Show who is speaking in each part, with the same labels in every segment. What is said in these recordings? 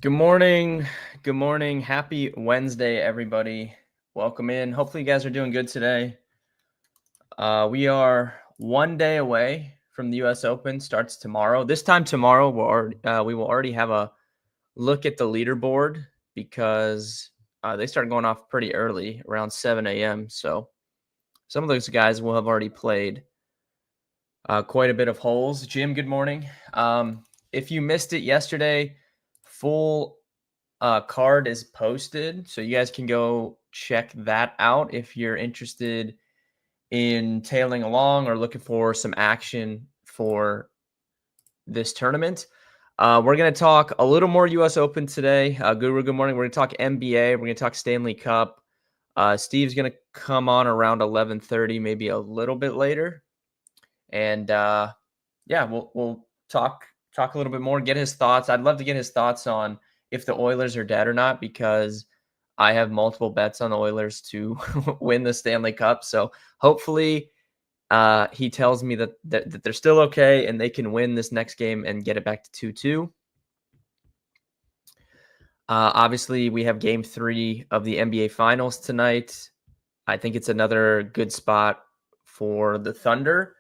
Speaker 1: Good morning. Good morning. Happy Wednesday, everybody. Welcome in. Hopefully, you guys are doing good today. We are one day away from the U.S. Open. Starts tomorrow. This time tomorrow, we will already have a look at the leaderboard because they start going off pretty early, around 7 a.m. So some of those guys will have already played quite a bit of holes. Jim, good morning. If you missed it yesterday, full card is posted, so you guys can go check that out if you're interested in tailing along or looking for some action for this tournament. We're going to talk a little more U.S. Open today. Guru, good morning. We're going to talk NBA. We're going to talk Stanley Cup. Steve's going to come on around 11:30, maybe a little bit later, and yeah, we'll talk a little bit more, get his thoughts. I'd love to get his thoughts on if the Oilers are dead or not, because I have multiple bets on the Oilers to win the Stanley Cup. So hopefully he tells me that they're still okay and they can win this next game and get it back to 2-2. Obviously, we have game 3 of the NBA Finals tonight. I think it's another good spot for the Thunder.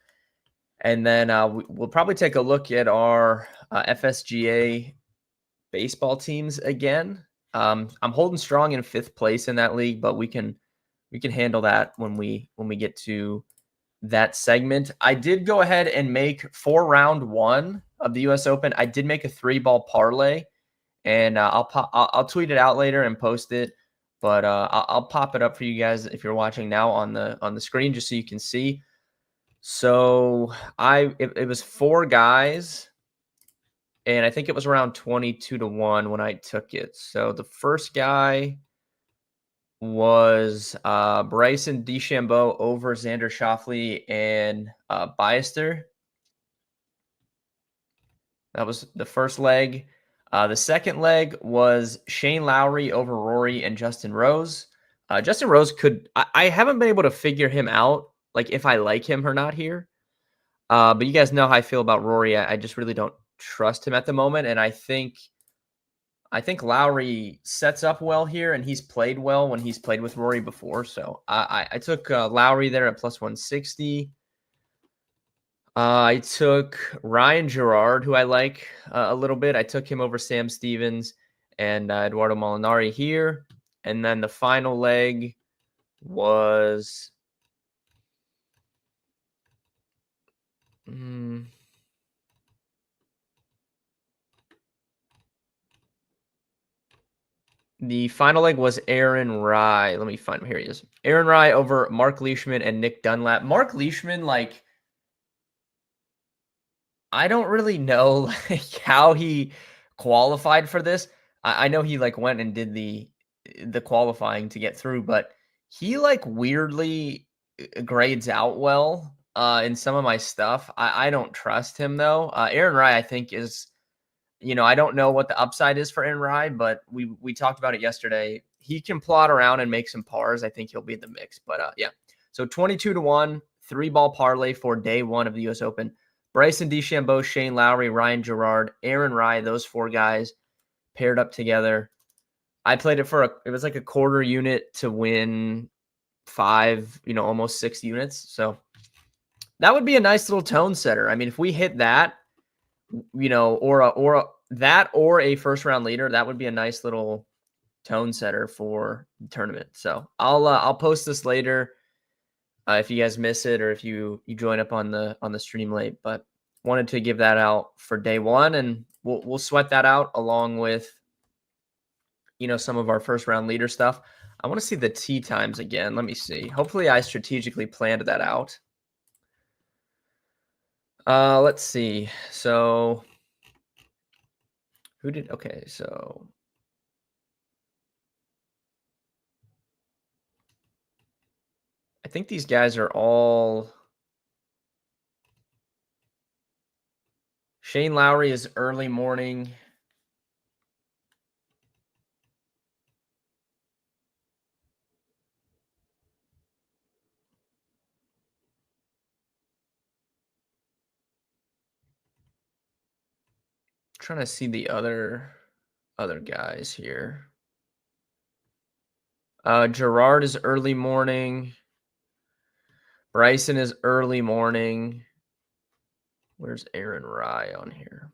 Speaker 1: And then we'll probably take a look at our FSGA baseball teams again. I'm holding strong in 5th place in that league, but we can handle that when we get to that segment. I did go ahead and make for round 1 of the U.S. Open. I did make a 3-ball parlay, and I'll tweet it out later and post it. But I'll pop it up for you guys if you're watching now on the screen, just so you can see. So it was 4 guys, and I think it was around 22-1 when I took it. So the first guy was Bryson DeChambeau over Xander Schauffele and Ballester. That was the first leg. The second leg was Shane Lowry over Rory and Justin Rose. Justin Rose I haven't been able to figure him out, like if I like him or not here. But you guys know how I feel about Rory. I just really don't trust him at the moment, and I think Lowry sets up well here, and he's played well when he's played with Rory before. So I took Lowry there at plus 160. I took Ryan Gerard, who I like a little bit. I took him over Sam Stevens and Eduardo Molinari here. And then the final leg was the final leg was Aaron Rye. Let me find him. Here he is. Aaron Rye over Mark Leishman and Nick Dunlap. Mark Leishman, like, I don't really know like how he qualified for this. I know he like went and did the qualifying to get through, but he like weirdly grades out well in some of my stuff. I don't trust him though. Aaron Rye, I think, is, I don't know what the upside is for Aaron Rye, but we talked about it yesterday. He can plot around and make some pars. I think he'll be in the mix. But yeah. So 22-1, 3-ball parlay for day 1 of the US Open. Bryson DeChambeau, Shane Lowry, Ryan Gerard, Aaron Rye, those 4 guys paired up together. I played it it was like a quarter unit to win 5, almost 6 units. So that would be a nice little tone setter. I mean, if we hit that, or a first round leader, that would be a nice little tone setter for the tournament. So I'll post this later if you guys miss it or if you join up on the stream late. But wanted to give that out for day 1, and we'll sweat that out along with some of our first round leader stuff. I want to see the tee times again. Let me see. Hopefully I strategically planned that out. Let's see. So okay, so I think these guys are all. Shane Lowry is early morning. Trying to see the other other guys here. Gerard is early morning. Bryson is early morning. Where's Aaron Rye on here?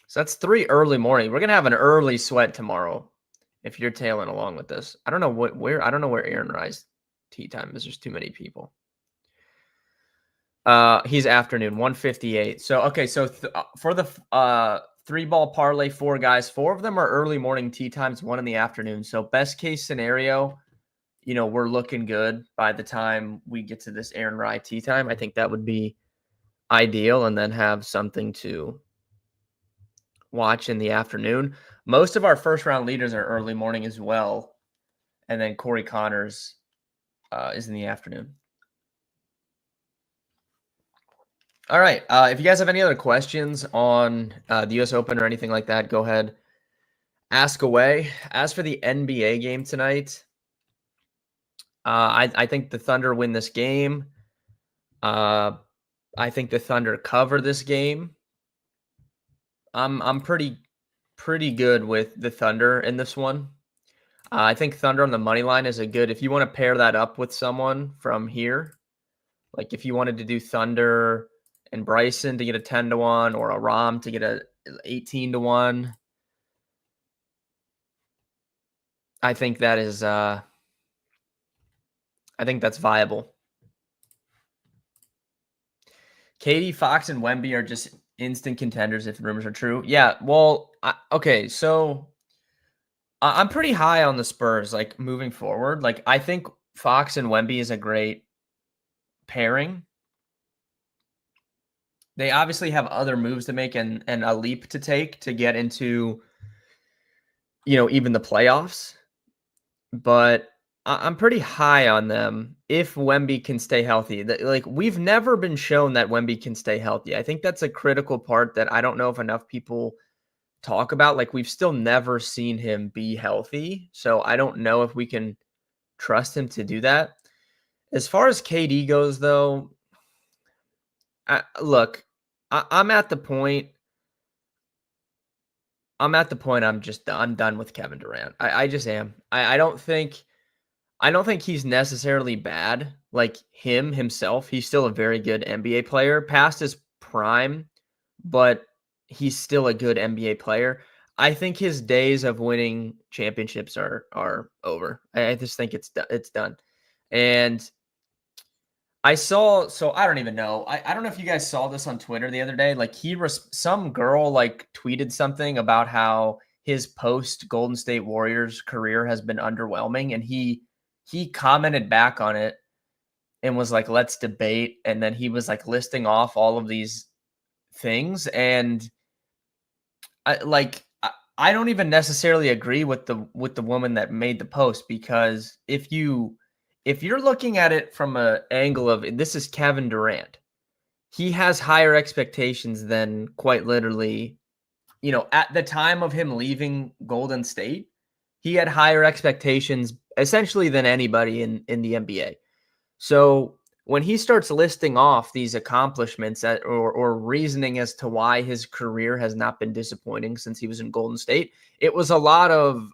Speaker 1: So that's 3 early morning. We're gonna have an early sweat tomorrow if you're tailing along with this. I don't know where Aaron Rye's tea time is. There's too many people. He's afternoon, 1:58. So okay, so for the 3-ball parlay, 4 guys, 4 of them are early morning tea times, 1 in the afternoon. So best case scenario, we're looking good by the time we get to this Aaron Rye tea time. I think that would be ideal, and then have something to watch in the afternoon. Most of our first round leaders are early morning as well, and then Corey Connors is in the afternoon. All right. If you guys have any other questions on the U.S. Open or anything like that, go ahead, ask away. As for the NBA game tonight, I think the Thunder win this game. I think the Thunder cover this game. I'm pretty good with the Thunder in this one. I think Thunder on the money line is a good, if you want to pair that up with someone from here, like if you wanted to do Thunder and Bryson to get a 10-1 or a Rom to get a 18-1, I think that is I think that's viable. Katie, Fox, and Wemby are just instant contenders if the rumors are true. Yeah, well, okay, so I'm pretty high on the Spurs, like, moving forward. Like, I think Fox and Wemby is a great pairing. They obviously have other moves to make and a leap to take to get into, even the playoffs. But I'm pretty high on them if Wemby can stay healthy. Like, we've never been shown that Wemby can stay healthy. I think that's a critical part that I don't know if enough people talk about. Like, we've still never seen him be healthy. So I don't know if we can trust him to do that. As far as KD goes, though, look, I'm at the point. I'm done with Kevin Durant. I just am. I don't think he's necessarily bad. Like himself, he's still a very good NBA player, past his prime, but he's still a good NBA player. I think his days of winning championships are over. I just think it's done. And I don't even know. I don't know if you guys saw this on Twitter the other day. Like some girl like tweeted something about how his post Golden State Warriors career has been underwhelming, and he commented back on it and was like, "Let's debate." And then he was like listing off all of these things, and I don't even necessarily agree with the woman that made the post, because if you're looking at it from an angle of this is Kevin Durant, he has higher expectations than quite literally, at the time of him leaving Golden State, he had higher expectations essentially than anybody in the NBA. So when he starts listing off these accomplishments or reasoning as to why his career has not been disappointing since he was in Golden State, it was a lot of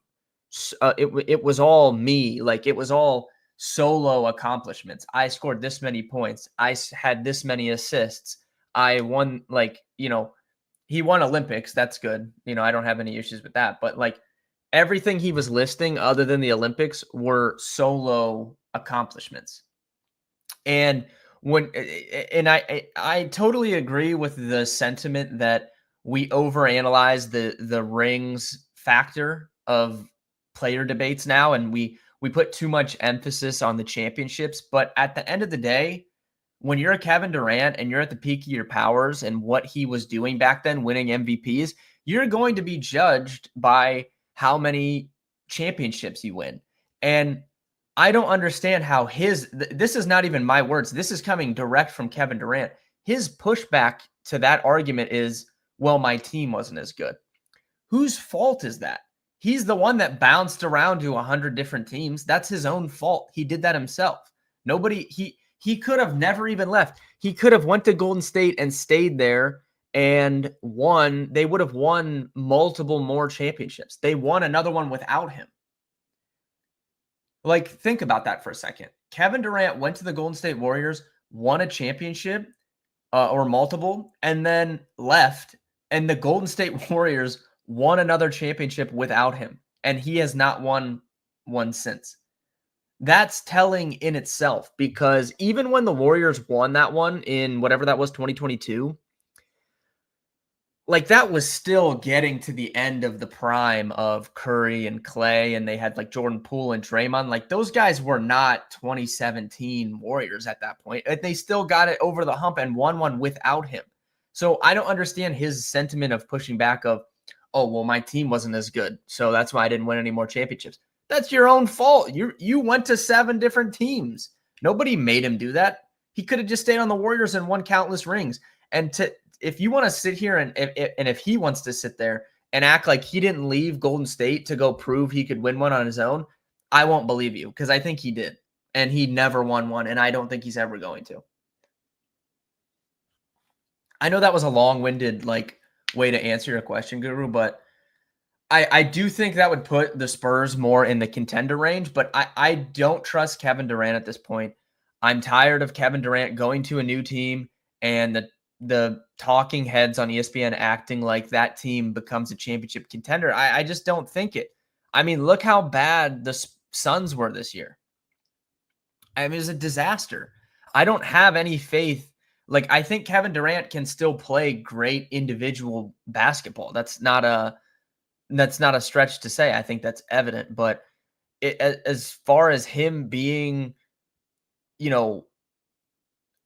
Speaker 1: it was all me. Like, it was all solo accomplishments. I scored this many points. I had this many assists. I won, he won Olympics. That's good. I don't have any issues with that. But like, everything he was listing other than the Olympics were solo accomplishments. And I totally agree with the sentiment that we overanalyze the rings factor of player debates now, and we put too much emphasis on the championships. But at the end of the day, when you're a Kevin Durant and you're at the peak of your powers and what he was doing back then, winning MVPs, you're going to be judged by how many championships you win. And I don't understand how this is not even my words. This is coming direct from Kevin Durant. His pushback to that argument is, well, my team wasn't as good. Whose fault is that? He's the one that bounced around to 100 different teams. That's his own fault. He did that himself. He could have never even left. He could have went to Golden State and stayed there and they would have won multiple more championships. They won another one without him. Like, think about that for a second. Kevin Durant went to the Golden State Warriors, won a championship or multiple, and then left. And the Golden State Warriors won another championship without him. And he has not won one since. That's telling in itself, because even when the Warriors won that one in whatever that was, 2022, like, that was still getting to the end of the prime of Curry and Clay, and they had like Jordan Poole and Draymond. Like, those guys were not 2017 Warriors at that point. They still got it over the hump and won one without him. So I don't understand his sentiment of pushing back of, oh, well, my team wasn't as good, so that's why I didn't win any more championships. That's your own fault. You went to 7 different teams. Nobody made him do that. He could have just stayed on the Warriors and won countless rings. And if you want to sit here and if he wants to sit there and act like he didn't leave Golden State to go prove he could win one on his own, I won't believe you, because I think he did. And he never won one, and I don't think he's ever going to. I know that was a long-winded way to answer your question, Guru, but I do think that would put the Spurs more in the contender range, but I don't trust Kevin Durant at this point. I'm tired of Kevin Durant going to a new team and the talking heads on ESPN acting like that team becomes a championship contender. I just don't think it. I mean, look how bad the Suns were this year. I mean, it was a disaster. I don't have any faith. Like, I think Kevin Durant can still play great individual basketball. That's not a stretch to say. I think that's evident. But as far as him being,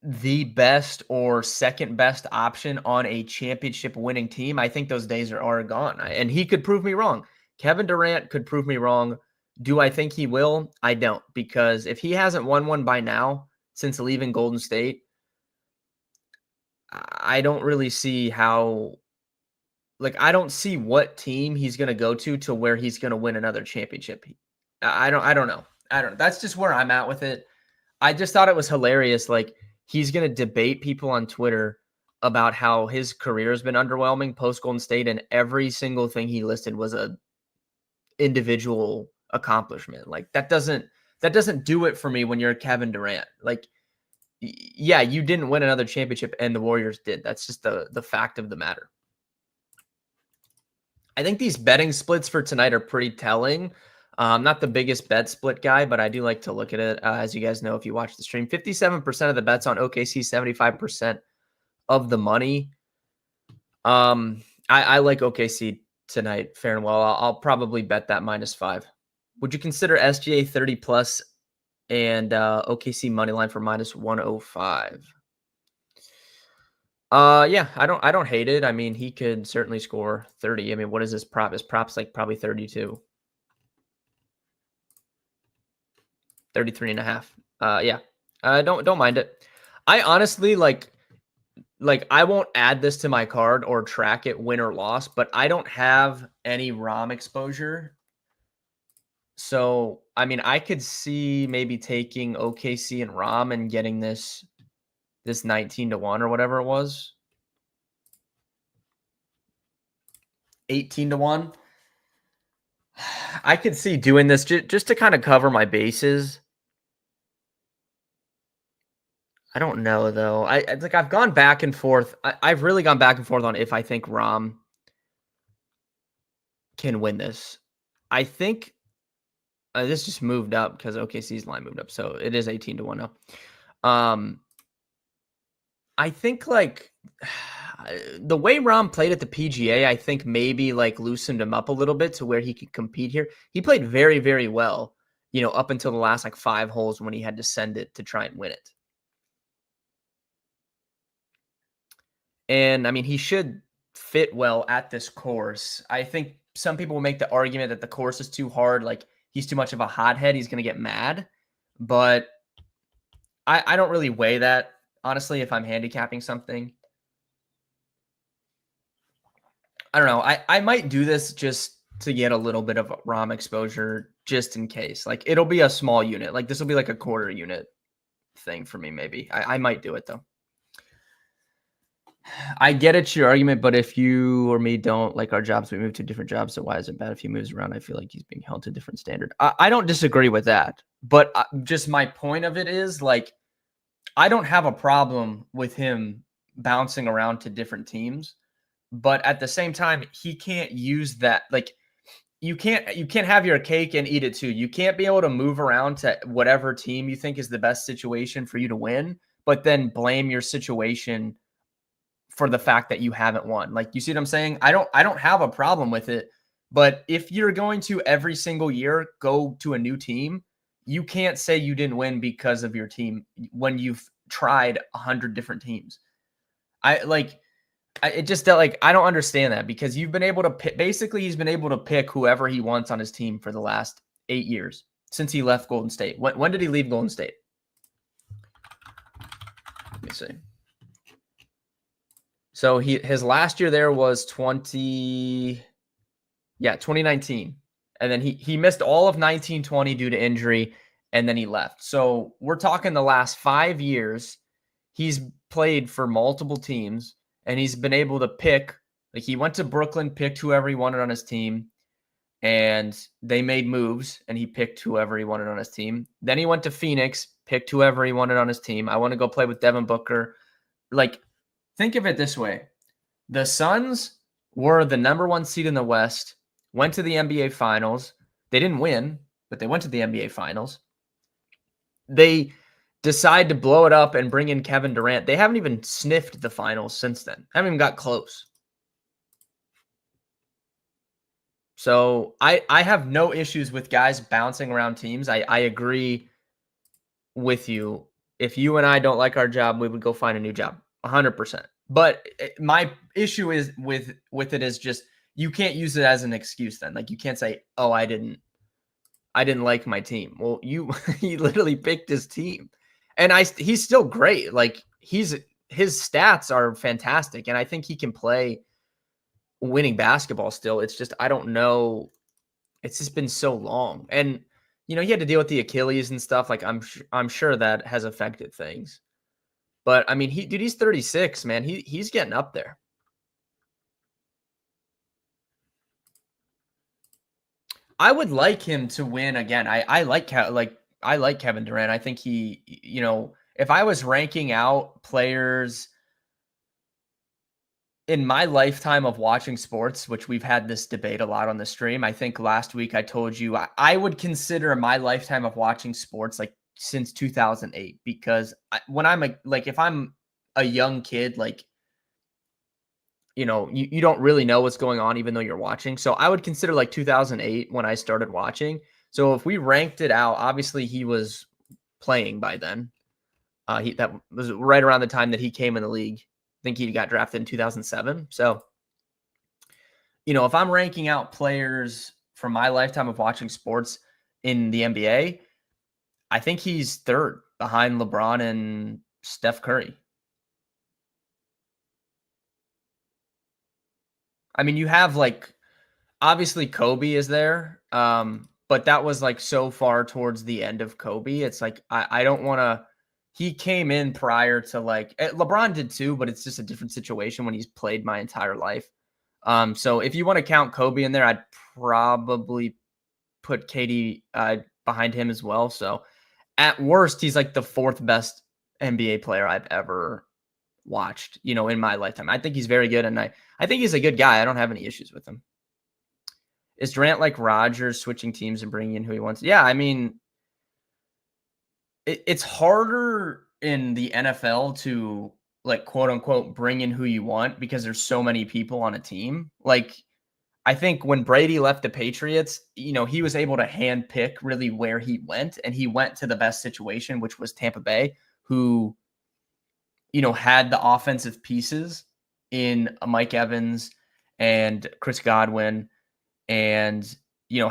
Speaker 1: the best or second best option on a championship winning team, I think those days are gone. And he could prove me wrong. Kevin Durant could prove me wrong. Do I think he will? I don't, because if he hasn't won one by now since leaving Golden State, I don't really see how. I don't see what team he's going to go to where he's going to win another championship. I don't know. That's just where I'm at with it. I just thought it was hilarious. Like, he's going to debate people on Twitter about how his career has been underwhelming post Golden State, and every single thing he listed was a individual accomplishment. Like, that doesn't do it for me when you're Kevin Durant. Like, yeah, you didn't win another championship and the Warriors did. That's just the fact of the matter. I think these betting splits for tonight are pretty telling. I'm not the biggest bet split guy, but I do like to look at it. As you guys know, if you watch the stream, 57% of the bets on OKC, 75% of the money. I like OKC tonight, fair and well. I'll probably bet that -5. Would you consider SGA 30 plus and OKC money line for -105? Yeah, I don't hate it. I mean, he could certainly score 30. I mean, what is his prop? His prop's like probably 32. 33.5. Yeah. Don't mind it. I honestly like I won't add this to my card or track it win or loss, but I don't have any ROM exposure. So, I mean, I could see maybe taking OKC and ROM and getting this 19-1 or whatever it was. 18-1. I could see doing this just to kind of cover my bases. I don't know, though. I've gone back and forth. I've really gone back and forth on if I think ROM can win this. I think this just moved up because OKC's line moved up, so it is 18-1 now. I think the way ROM played at the PGA, I think maybe loosened him up a little bit to where he could compete here. He played very, very well, up until the last 5 holes when he had to send it to try and win it. And I mean, he should fit well at this course. I think some people will make the argument that the course is too hard. Like, he's too much of a hothead. He's going to get mad. But I don't really weigh that, honestly, if I'm handicapping something. I don't know. I might do this just to get a little bit of ROM exposure just in case. It'll be a small unit. This will be a quarter unit thing for me, maybe. I might do it, though. I get it's your argument, but if you or me don't like our jobs, we move to different jobs. So why is it bad if he moves around? I feel like he's being held to a different standard. I don't disagree with that, but just my point of it is like I don't have a problem with him bouncing around to different teams, but at the same time, he can't use that. Like you can't have your cake and eat it too. You can't be able to move around to whatever team you think is the best situation for you to win, but then blame your situation for the fact that you haven't won. Like, you see what I'm saying? I don't have a problem with it, but if you're going to every single year go to a new team, you can't say you didn't win because of your team when you've tried 100 different teams. I like it just like I don't understand that because you've been able to pick, basically he's been able to pick whoever he wants on his team for the last 8 years since he left Golden State. When did he leave Golden State? Let me see. So his last year there was 2019. And then he missed all of 1920 due to injury, and then he left. So we're talking the last 5 years, he's played for multiple teams, and he's been able to pick. Like, he went to Brooklyn, picked whoever he wanted on his team, and they made moves, and he picked whoever he wanted on his team. Then he went to Phoenix, picked whoever he wanted on his team. I want to go play with Devin Booker. Like, think of it this way. The Suns were the number 1 seed in the West, went to the NBA Finals. They didn't win, but they went to the NBA Finals. They decide to blow it up and bring in Kevin Durant. They haven't even sniffed the finals since then. Haven't even got close. So I have no issues with guys bouncing around teams. I agree with you. If you and I don't like our job, we would go find a new job. 100%. But my issue is with it is just you can't use it as an excuse then. Like, you can't say, "Oh, I didn't like my team." Well, he literally picked his team. And he's still great. Like, his stats are fantastic, and I think he can play winning basketball still. It's just I don't know. It's just been so long, and he had to deal with the Achilles and stuff. Like, I'm sure that has affected things. But I mean, he's 36, man. He's getting up there. I would like him to win again. I like Kevin Durant. I think he, if I was ranking out players in my lifetime of watching sports, which we've had this debate a lot on the stream. I think last week I told you I would consider my lifetime of watching sports like since 2008, because when I'm if I'm a young kid, like, you don't really know what's going on even though you're watching. So I would consider like 2008 when I started watching. So if we ranked it out, obviously he was playing by then. That was right around the time that he came in the league. I think he got drafted in 2007. So, if I'm ranking out players from my lifetime of watching sports in the NBA, I think he's third behind LeBron and Steph Curry. I mean, you have obviously Kobe is there, but that was so far towards the end of Kobe. It's like I don't want to. He came in prior to LeBron did too, but it's just a different situation when he's played my entire life. So if you want to count Kobe in there, I'd probably put KD behind him as well. So at worst, he's like the 4th best NBA player I've ever watched, in my lifetime. I think he's very good, and I think he's a good guy. I don't have any issues with him. Is Durant like Rodgers, switching teams and bringing in who he wants? Yeah, I mean, it's harder in the NFL to quote unquote bring in who you want because there's so many people on a team. I think when Brady left the Patriots, he was able to hand pick really where he went, and he went to the best situation, which was Tampa Bay, who had the offensive pieces in Mike Evans and Chris Godwin, and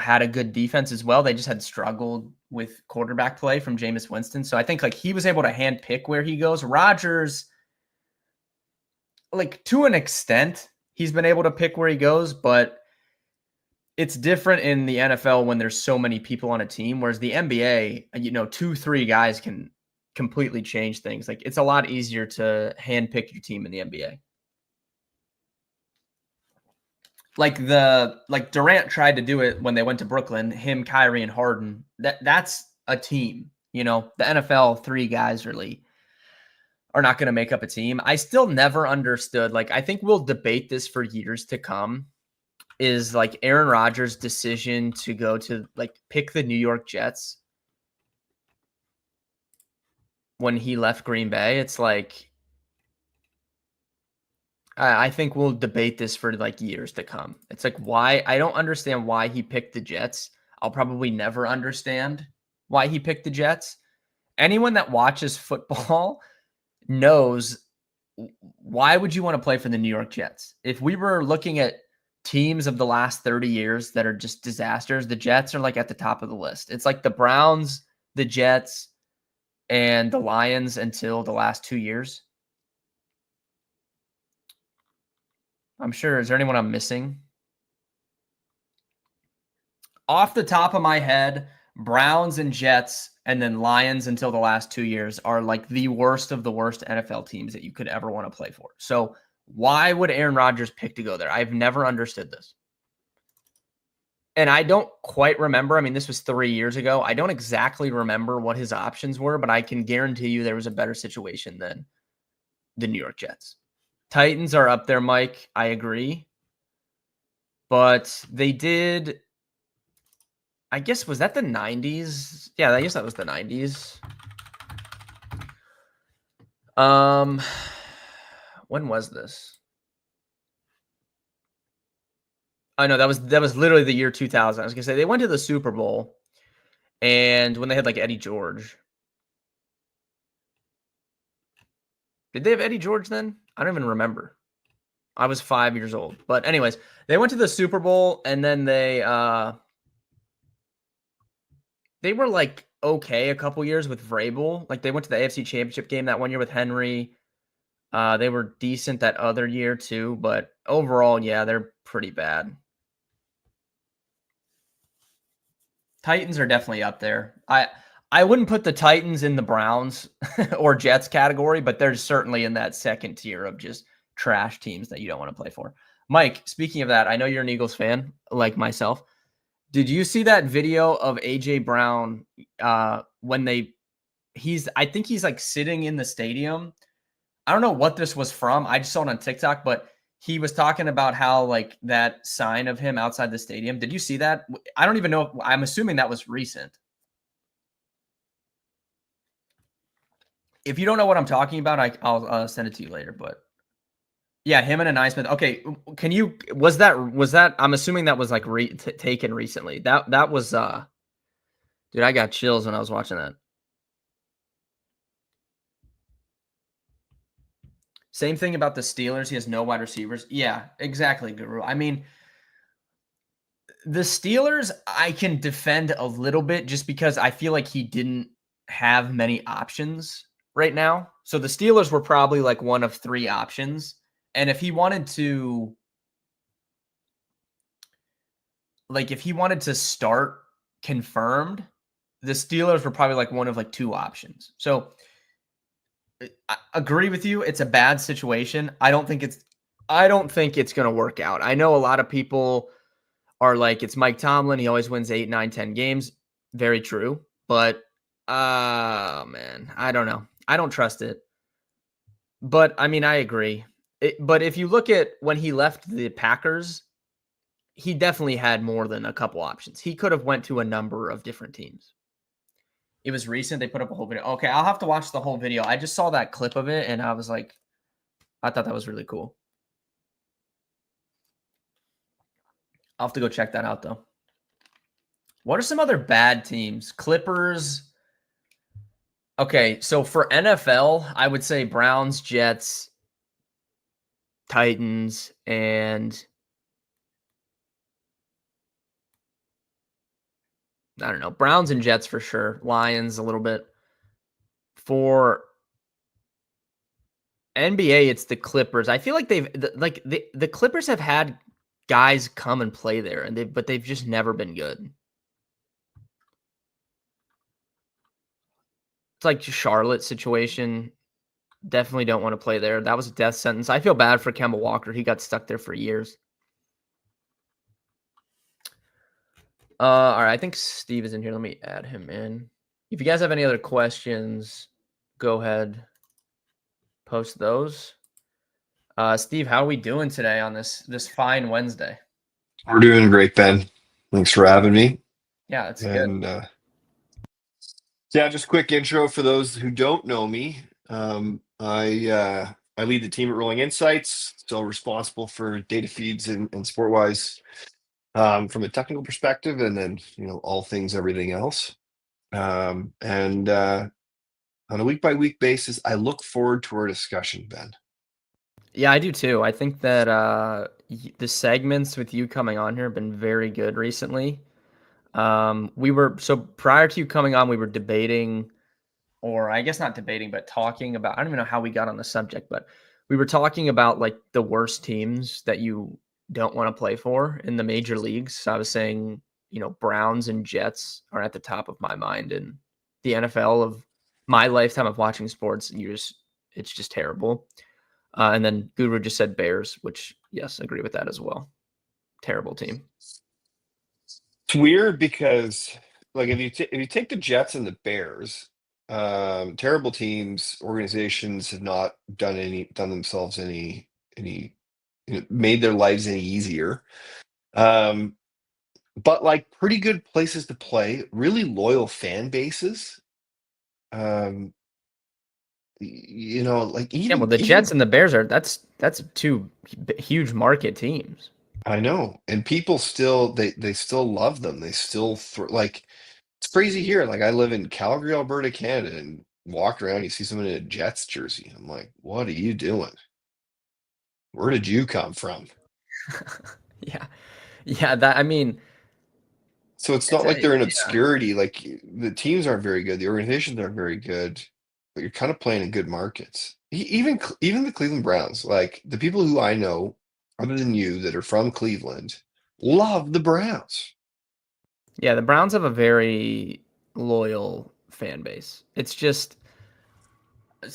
Speaker 1: had a good defense as well. They just had struggled with quarterback play from Jameis Winston. So I think he was able to hand pick where he goes. Rodgers, to an extent, he's been able to pick where he goes, but it's different in the NFL when there's so many people on a team, whereas the NBA, 2-3 guys can completely change things. It's a lot easier to hand pick your team in the NBA. Like Durant tried to do it when they went to Brooklyn, him, Kyrie, and Harden. That's a team. The NFL, three guys really are not going to make up a team. I still never understood. Like, I think we'll debate this for years to come. Is like Aaron Rodgers' decision to go to pick the New York Jets when he left Green Bay. It's like I think we'll debate this for years to come. It's like, why? I don't understand why he picked the Jets. I'll probably never understand why he picked the Jets. Anyone that watches football knows, why would you want to play for the New York Jets? If we were looking at teams of the last 30 years that are just disasters, the Jets are at the top of the list. It's like the Browns, the Jets, and the Lions until the last 2 years. I'm sure. Is there anyone I'm missing? Off the top of my head, Browns and Jets, and then Lions until the last 2 years are the worst of the worst NFL teams that you could ever want to play for. So why would Aaron Rodgers pick to go there? I've never understood this. And I don't quite remember. I mean, this was 3 years ago. I don't exactly remember what his options were, but I can guarantee you there was a better situation than the New York Jets. Titans are up there, Mike. I agree. But they did, I guess, was that the 90s? Yeah, I guess that was the 90s. When was this? Oh no, that was literally the year 2000. I was gonna say they went to the Super Bowl, and when they had Eddie George. Did they have Eddie George then? I don't even remember. I was 5 years old. But anyways, they went to the Super Bowl, and then they were okay a couple years with Vrabel. They went to the AFC Championship game that one year with Henry. They were decent that other year too, but overall, yeah, they're pretty bad. Titans are definitely up there. I wouldn't put the Titans in the Browns or Jets category, but they're certainly in that second tier of just trash teams that you don't want to play for. Mike, speaking of that, I know you're an Eagles fan like myself. Did you see that video of AJ Brown when I think he's sitting in the stadium. I don't know what this was from. I just saw it on TikTok, but he was talking about how that sign of him outside the stadium. Did you see that? I don't even know. I'm assuming that was recent. If you don't know what I'm talking about, I'll send it to you later. But yeah, him and a Naismith. Okay, was that? I'm assuming that was taken recently. That was dude, I got chills when I was watching that. Same thing about the Steelers. He has no wide receivers. Yeah, exactly, Guru. I mean, the Steelers, I can defend a little bit just because I feel like he didn't have many options right now. So the Steelers were probably one of 3 options. And if he wanted to, start confirmed, the Steelers were probably one of 2 options. So I agree with you. It's a bad situation. I don't think it's going to work out. I know a lot of people are it's Mike Tomlin. He always wins 8, 9, 10 games. Very true. But, man, I don't know. I don't trust it. But, I mean, I agree. But if you look at when he left the Packers, he definitely had more than a couple options. He could have went to a number of different teams. It was recent. They put up a whole video. Okay, I'll have to watch the whole video. I just saw that clip of it, and I was I thought that was really cool. I'll have to go check that out, though. What are some other bad teams? Clippers. Okay, so for NFL, I would say Browns, Jets, Titans, and I don't know. Browns and Jets for sure. Lions a little bit. For NBA, it's the Clippers. I feel like the Clippers have had guys come and play there, but they've just never been good. It's like Charlotte situation. Definitely don't want to play there. That was a death sentence. I feel bad for Kemba Walker. He got stuck there for years. All right, I think Steve is in here. Let me add him in. If you guys have any other questions, go ahead, post those. Steve, how are we doing today on this fine Wednesday?
Speaker 2: We're doing great, Ben. Thanks for having me.
Speaker 1: Yeah, it's good.
Speaker 2: And yeah, just quick intro for those who don't know me. I lead the team at Rolling Insights, still responsible for data feeds and SportWise from a technical perspective, and then all things everything else. And on a week by week basis, I look forward to our discussion, Ben.
Speaker 1: Yeah, I do too. I think that the segments with you coming on here have been very good recently. So prior to you coming on, we were debating, or I guess not debating, but talking about, I don't even know how we got on the subject, but we were talking about like the worst teams that you don't want to play for in the major leagues. So I was saying, Browns and Jets are at the top of my mind, and the NFL of my lifetime of watching sports years, it's just terrible. And then Guru just said Bears, which, yes, agree with that as well. Terrible team.
Speaker 2: It's weird because, like, if you take the Jets and the Bears, terrible teams, organizations have not done themselves any made their lives any easier. Um, but like pretty good places to play, really loyal fan bases. Um, like
Speaker 1: Yeah, well,
Speaker 2: even
Speaker 1: the Jets
Speaker 2: even
Speaker 1: and the Bears that's two huge market teams.
Speaker 2: I know, and people still they still love them. They still like it's crazy here. Like I live in Calgary, Alberta, Canada, and walk around, you see someone in a Jets jersey. I'm like, what are you doing? Where did you come from?
Speaker 1: Yeah. Yeah, that I mean,
Speaker 2: So it's
Speaker 1: it's
Speaker 2: not like they're in
Speaker 1: yeah.
Speaker 2: obscurity. Like the teams aren't very good, the organizations aren't very good, but you're kind of playing in good markets. Even the Cleveland Browns, like the people who I know, other than you, that are from Cleveland, love the Browns.
Speaker 1: Yeah, the Browns have a very loyal fan base. It's just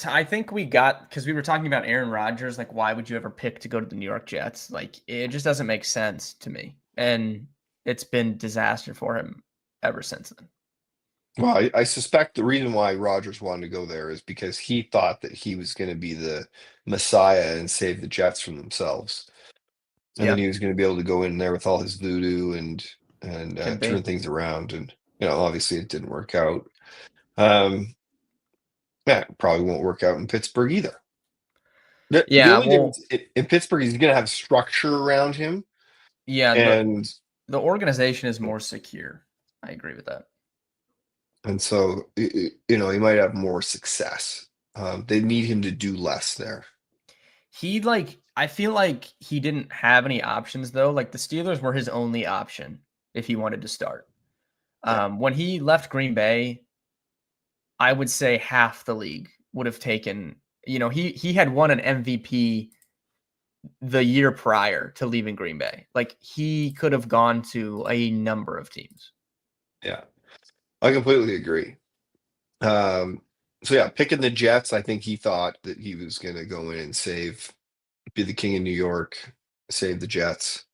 Speaker 1: I think we got because we were talking about Aaron Rodgers, like why would you ever pick to go to the New York Jets? Like it just doesn't make sense to me. And it's been disaster for him ever since then.
Speaker 2: Well, I suspect the reason why Rodgers wanted to go there is because he thought that he was going to be the Messiah and save the Jets from themselves, and then
Speaker 1: Yeah,
Speaker 2: he was going to be able to go in there with all his voodoo and
Speaker 1: could
Speaker 2: turn
Speaker 1: be.
Speaker 2: things around. And obviously, it didn't work out. Um, yeah, it probably won't work out in Pittsburgh either. The
Speaker 1: Yeah,
Speaker 2: only
Speaker 1: well,
Speaker 2: difference in Pittsburgh, he's going to have structure around him,
Speaker 1: yeah,
Speaker 2: and
Speaker 1: the organization is more secure. I agree with that.
Speaker 2: so he might have more success. They need him to do less there.
Speaker 1: I feel like he didn't have any options though. Like the Steelers were his only option if he wanted to start.
Speaker 2: Yeah,
Speaker 1: When he left Green Bay, I would say half the league would have taken. He had won an MVP the year prior to leaving Green Bay. Like he could have gone to a number of teams.
Speaker 2: yeah, I completely agree. Um, so yeah, picking the Jets, I think he thought that he was going to go in and be the king of New York, save the Jets.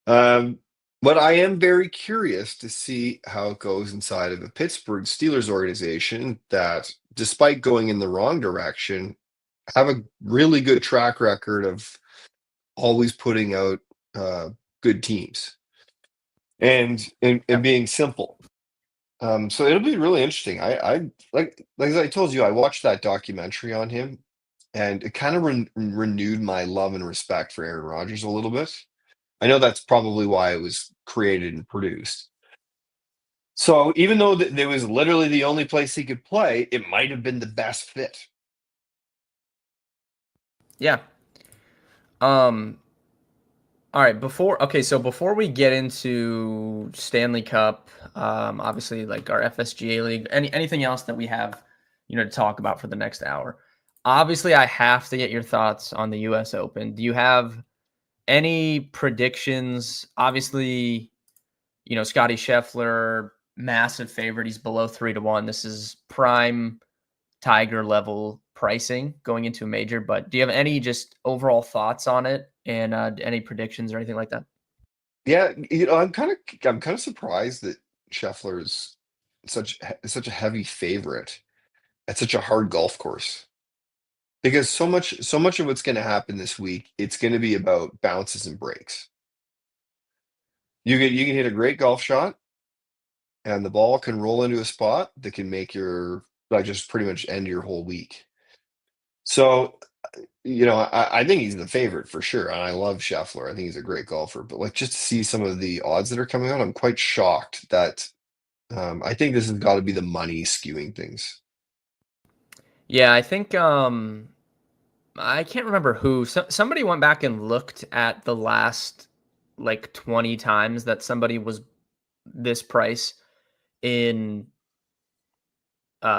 Speaker 2: Um, but I am very curious to see how it goes inside of a Pittsburgh Steelers organization that, despite going in the wrong direction, have a really good track record of always putting out uh, good teams and
Speaker 1: Yeah.
Speaker 2: being simple. So it'll be really interesting. I like as I told you, I watched that documentary on him, and it kind of renewed my love and respect for Aaron Rodgers a little bit. I know that's probably why it was created and produced. So even though there was literally the only place he could play, it might have been the best fit.
Speaker 1: Yeah. Um all right, before we get into Stanley Cup, obviously like our FSGA league, anything else that we have, to talk about for the next hour. Obviously, I have to get your thoughts on the US Open. Do you have any predictions? Obviously, Scotty Scheffler, massive favorite. He's below 3-1. This is prime Tiger level pricing going into a major. But do you have any just overall thoughts on it and any predictions or anything like that?
Speaker 2: Yeah, I'm kind of surprised that Scheffler's such a heavy favorite at such a hard golf course. Because so much of what's going to happen this week, it's going to be about bounces and breaks. You can hit a great golf shot, and the ball can roll into a spot that can make your like just pretty much end your whole week. So, I think he's the favorite for sure, and I love Scheffler. I think he's a great golfer. But like just to see some of the odds that are coming out, I'm quite shocked that I think this has got to be the money skewing things.
Speaker 1: Yeah, I think I can't remember who. Somebody went back and looked at the last like 20 times that somebody was this price in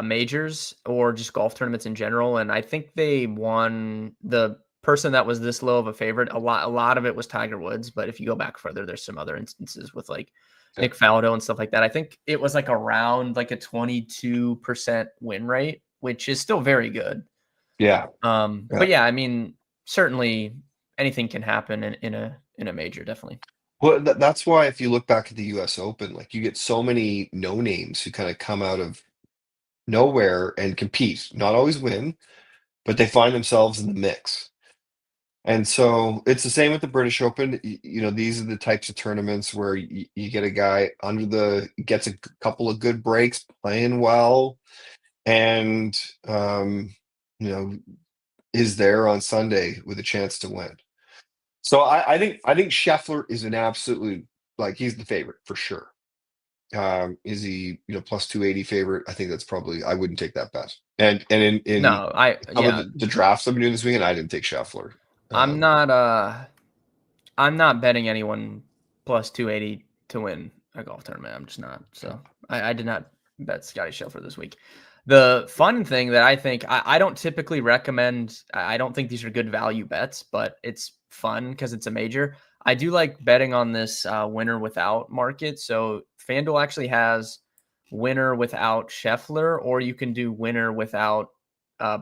Speaker 1: majors or just golf tournaments in general, and I think they won. The person that was this low of a favorite, a lot of it was Tiger Woods, but if you go back further, there's some other instances with like
Speaker 2: Yeah.
Speaker 1: Nick Faldo and stuff like that. I think it was like around like a 22% win rate, which is still very good.
Speaker 2: Yeah.
Speaker 1: But
Speaker 2: Yeah.
Speaker 1: yeah, I mean, certainly anything can happen in a major, definitely.
Speaker 2: Well, that's why if you look back at the US Open, like you get so many no names who kind of come out of nowhere and compete, not always win, but they find themselves in the mix. And so it's the same with the British Open. These are the types of tournaments where you get a guy gets a couple of good breaks, playing well, and you know, is there on Sunday with a chance to win. So I think Scheffler is an absolutely like he's the favorite for sure. Is he, plus 280 favorite? I think that's probably I wouldn't take that bet. And in
Speaker 1: No, I
Speaker 2: some of
Speaker 1: yeah,
Speaker 2: the drafts I've been doing this weekend, I didn't take Scheffler.
Speaker 1: I'm
Speaker 2: Um,
Speaker 1: not I'm not betting anyone plus 280 to win a golf tournament. I'm just not. So I did not bet Scotty Scheffler this week. The fun thing that I think I don't typically recommend, I don't think these are good value bets, but it's fun because it's a major. I do like betting on this winner without market. So FanDuel actually has winner without Scheffler, or you can do winner without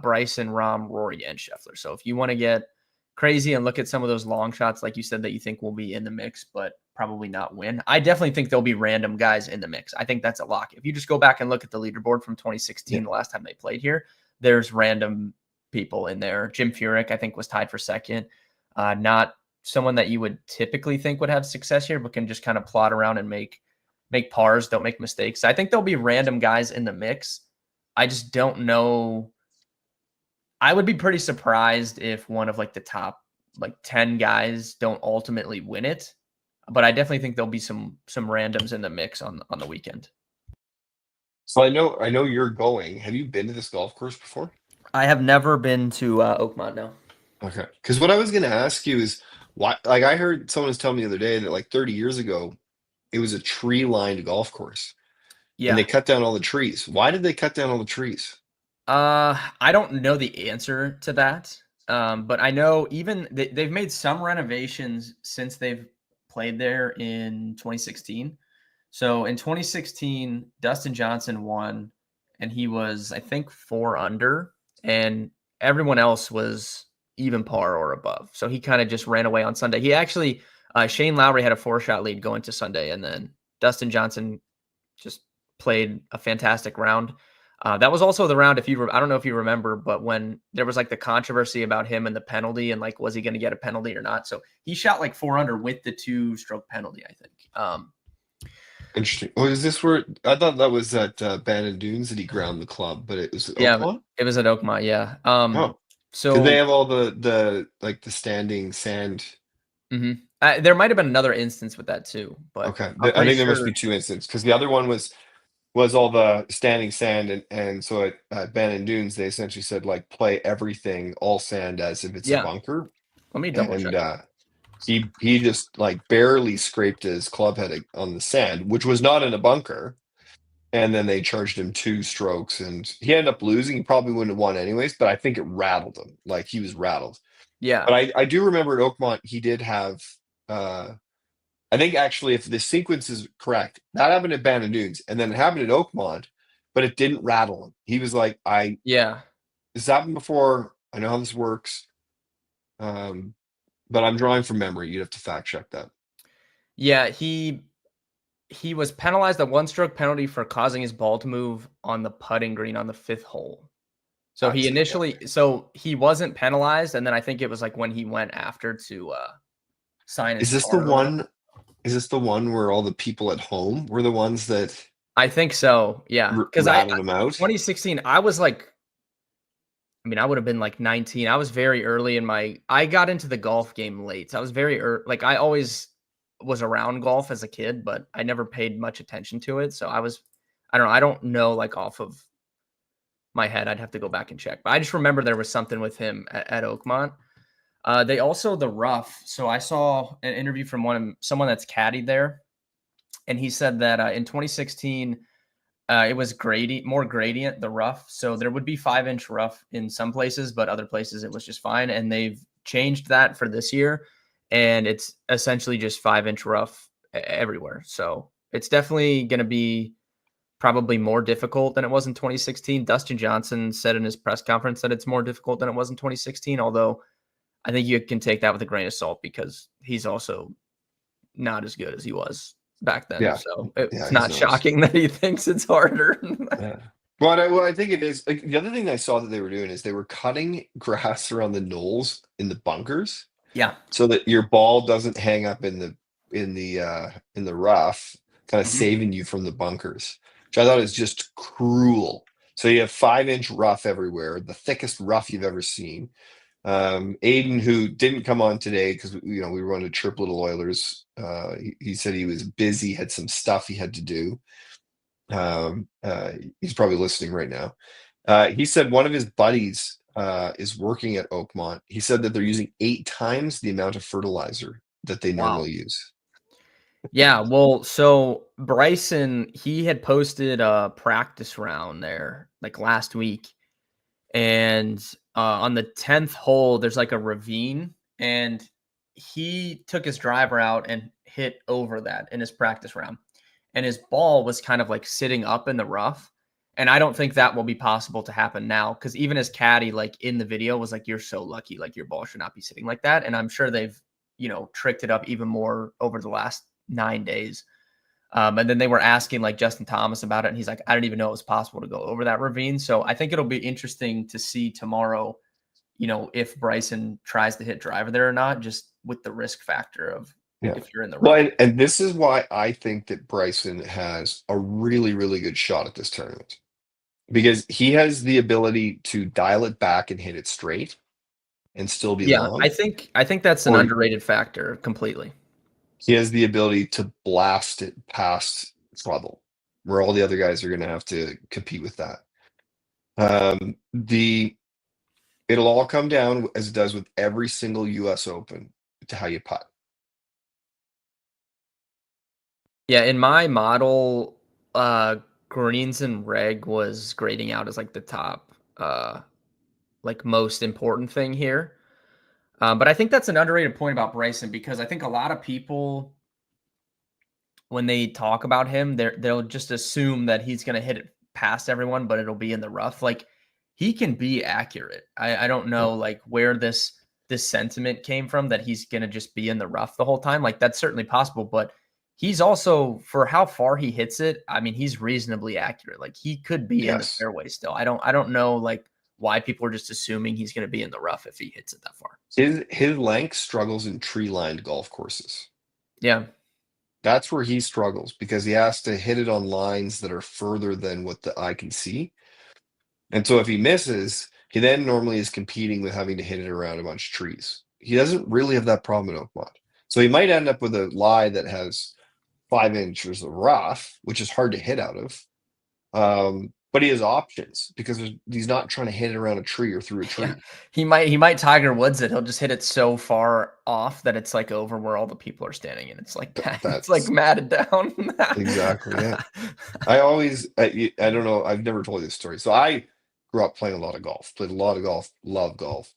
Speaker 1: Bryson, Rahm, Rory, and Scheffler. So if you want to get crazy and look at some of those long shots, like you said, that you think will be in the mix, but probably not win. I definitely think there'll be random guys in the mix. I think that's a lock. If you just go back and look at the leaderboard from
Speaker 2: yeah.
Speaker 1: 2016, the last time they played here, there's random people in there. Jim Furyk, I think, was tied for second. Not someone that you would typically think would have success here, but can just kind of plot around and make pars, don't make mistakes. I think there'll be random guys in the mix. I just don't know. I would be pretty surprised if one of like the top like 10 guys don't ultimately win it. But I definitely think there'll be some randoms in the mix on the weekend.
Speaker 2: So I know you're going. Have you been to this golf course before?
Speaker 1: I have never been to Oakmont, no.
Speaker 2: Okay. Because what I was going to ask you is why, like I heard someone was telling me the other day that like 30 years ago, it was a tree-lined golf course and they
Speaker 1: Yeah.
Speaker 2: cut down all the trees. Why did they cut down all the trees?
Speaker 1: I don't know the answer to that. But I know even they've made some renovations since they've played there in 2016. So in 2016, Dustin Johnson won, and he was, I think, 4 under, and everyone else was even par or above. So he kind of just ran away on Sunday. He actually, Shane Lowry had a 4 shot lead going to Sunday, and then Dustin Johnson just played a fantastic round. That was also the round, if you, I don't know if you remember, but when there was like the controversy about him and the penalty, and like, was he going to get a penalty or not? So he shot like 4 under with the 2 stroke penalty, I think.
Speaker 2: Interesting. Oh, is this where I thought that was at Bandon Dunes that he ground the club, but it was at
Speaker 1: Yeah,
Speaker 2: Oakmont?
Speaker 1: it was at Oakmont, yeah.
Speaker 2: Oh, because they
Speaker 1: So
Speaker 2: have all the like the standing sand.
Speaker 1: mhm. There might have been another instance with that too, but
Speaker 2: Okay,
Speaker 1: I'm
Speaker 2: I
Speaker 1: pretty
Speaker 2: think there must
Speaker 1: sure.
Speaker 2: be two instances because the other one was all the standing sand and so at Bandon Dunes they essentially said like play everything all sand as if it's a
Speaker 1: Yeah,
Speaker 2: bunker
Speaker 1: let me double
Speaker 2: and
Speaker 1: check.
Speaker 2: he just like barely scraped his club head on the sand, which was not in a bunker. And then they charged him 2 strokes, and he ended up losing. He probably wouldn't have won anyways, but I think it rattled him. Like he was rattled.
Speaker 1: Yeah,
Speaker 2: But I do remember at Oakmont he did have. I think actually, if the sequence is correct, that happened at Bandon Dunes, and then it happened at Oakmont, but it didn't rattle him. He was like, "I
Speaker 1: yeah.
Speaker 2: this happened before. I know how this works." Um, but I'm drawing from memory. You'd have to fact check that.
Speaker 1: Yeah, he was penalized a one-stroke penalty for causing his ball to move on the putting green on the 5th hole. So he
Speaker 2: That's it. Yeah.
Speaker 1: initially so he wasn't penalized, and then I think it was, like, when he went after to, sign his
Speaker 2: Is this the
Speaker 1: card or whatever.
Speaker 2: one? Is this the one where all the people at home were the ones that
Speaker 1: I think so, yeah, 'cause I
Speaker 2: rattled him out?
Speaker 1: 2016, I was, like I mean, I would have been, like, 19. I was very early in my I got into the golf game late, so I was very like, I always was around golf as a kid, but I never paid much attention to it, so I don't know, I don't know, like, off of my head, I'd have to go back and check, but I just remember there was something with him at Oakmont. They also the rough. So I saw an interview from someone that's caddied there, and he said that in 2016 it was more gradient the rough. So there would be 5-inch rough in some places, but other places it was just fine. And they've changed that for this year, and it's essentially just 5-inch rough everywhere. So it's definitely going to be probably more difficult than it was in 2016. Dustin Johnson said in his press conference that it's more difficult than it was in 2016, although I think you can take that with a grain of salt because he's also not as good as he was back then.
Speaker 2: Yeah.
Speaker 1: So
Speaker 2: Yeah.
Speaker 1: it's
Speaker 2: He's
Speaker 1: not
Speaker 2: not.
Speaker 1: shocking that he thinks it's harder.
Speaker 2: Yeah. Well, I think it is. Like, the other thing I saw that they were doing is they were cutting grass around the knolls in the bunkers
Speaker 1: Yeah.
Speaker 2: so that your ball doesn't hang up in the rough, kind of
Speaker 1: Mhm.
Speaker 2: saving you from the bunkers, which I thought is just cruel. So you have 5-inch rough everywhere, the thickest rough you've ever seen. Aiden, who didn't come on today because we were on to Chirp Little Oilers, he said he was busy, had some stuff he had to do. He's probably listening right now. He said one of his buddies is working at Oakmont. He said that they're using 8 times the amount of fertilizer that they
Speaker 1: Wow.
Speaker 2: normally use.
Speaker 1: Yeah. Well, so Bryson, he had posted a practice round there like last week. And on the 10th hole, there's like a ravine. And he took his driver out and hit over that in his practice round. And his ball was kind of like sitting up in the rough. And I don't think that will be possible to happen now because even his caddy, like in the video, was like, "You're so lucky. Like your ball should not be sitting like that." And I'm sure they've, tricked it up even more over the last 9 days. And then they were asking like Justin Thomas about it, and he's like, "I didn't even know it was possible to go over that ravine." So I think it'll be interesting to see tomorrow, if Bryson tries to hit driver there or not, just with the risk factor of
Speaker 2: Yeah.
Speaker 1: if you're in the
Speaker 2: Well,
Speaker 1: rough.
Speaker 2: and this is why I think that Bryson has a really, really good shot at this tournament because he has the ability to dial it back and hit it straight and still be
Speaker 1: Yeah, I
Speaker 2: long,
Speaker 1: think I think that's an
Speaker 2: or
Speaker 1: underrated factor completely.
Speaker 2: he has the ability to blast it past trouble, where all the other guys are going to have to compete with that. The It'll all come down as it does with every single U.S. Open to how you putt.
Speaker 1: Yeah, in my model, greens and reg was grading out as like the top, like most important thing here. But I think that's an underrated point about Bryson because I think a lot of people, when they talk about him, they'll just assume that he's going to hit it past everyone, but it'll be in the rough. Like he can be accurate. I don't
Speaker 2: Yeah.
Speaker 1: know like where this sentiment came from that he's going to just be in the rough the whole time. Like that's certainly possible, but he's also for how far he hits it. I mean, he's reasonably accurate. Like he could be in the
Speaker 2: Yes.
Speaker 1: fairway still. I don't know like why people are just assuming he's going to be in the rough if he hits it that far.
Speaker 2: His length struggles in tree-lined golf courses.
Speaker 1: Yeah.
Speaker 2: That's where he struggles because he has to hit it on lines that are further than what the eye can see. And so if he misses, he then normally is competing with having to hit it around a bunch of trees. He doesn't really have that problem in Oakmont. So he might end up with a lie that has 5 inches of rough, which is hard to hit out of. But he has options because he's not trying to hit it around a tree or through a
Speaker 1: Yeah,
Speaker 2: tree.
Speaker 1: he might Tiger Woods it. He'll just hit it so far off that it's like over where all the people are standing, and it's like it's like
Speaker 2: That's
Speaker 1: matted down.
Speaker 2: exactly it. I don't know. I've never told you this story. So I grew up playing a lot of golf, played a lot of golf, love golf.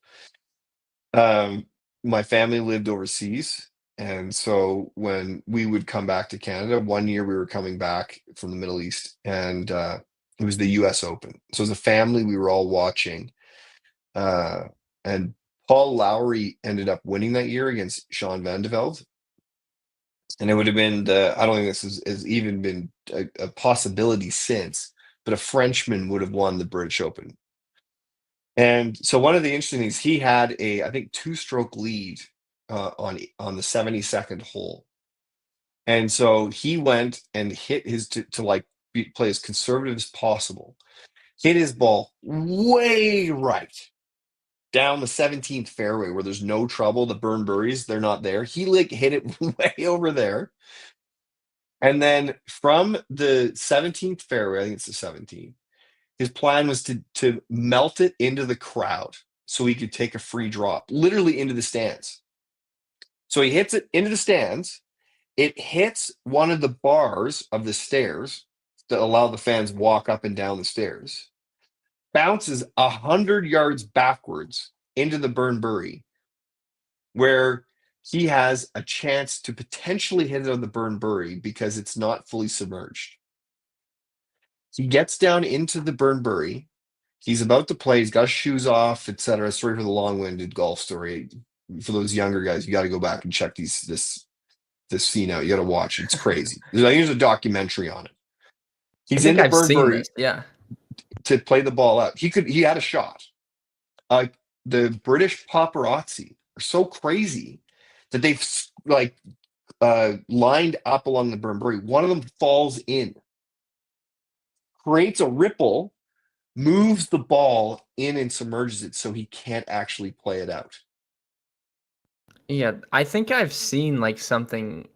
Speaker 2: Um, my family lived overseas, and so when we would come back to Canada, one year we were coming back from the Middle East, and it was the U.S. Open. So as a family, we were all watching, uh, and Paul Lowry ended up winning that year against Sean Van de Velde. And it would have been I don't think this has even been a possibility since, but a Frenchman would have won the British Open. And so one of the interesting things, he had a, I think, two-stroke lead on the 72nd hole. And so he went and hit his to like play as conservative as possible. Hit his ball way right down the 17th fairway where there's no trouble. The Burnburys, they're not there. He like hit it way over there. And then from the 17th fairway, I think it's the 17th, his plan was to melt it into the crowd so he could take a free drop, literally into the stands. So he hits it into the stands. It hits one of the bars of the stairs that allow the fans walk up and down the stairs, bounces 100 yards backwards into the Burnbury, where he has a chance to potentially hit it on the Burnbury because it's not fully submerged. He gets down into the Burnbury. He's about to play. He's got his shoes off, etc. Sorry for the long-winded golf story. For those younger guys, you got to go back and check this scene out. You got to watch it. It's crazy. There's a documentary on it.
Speaker 1: I
Speaker 2: He's in
Speaker 1: think
Speaker 2: the
Speaker 1: I've seen
Speaker 2: Burnbury
Speaker 1: this. Yeah.
Speaker 2: to play the ball out. He had a shot. The British paparazzi are so crazy that they've like lined up along the Burnbury. One of them falls in, creates a ripple, moves the ball in and submerges it so he can't actually play it out.
Speaker 1: Yeah, I think I've seen like something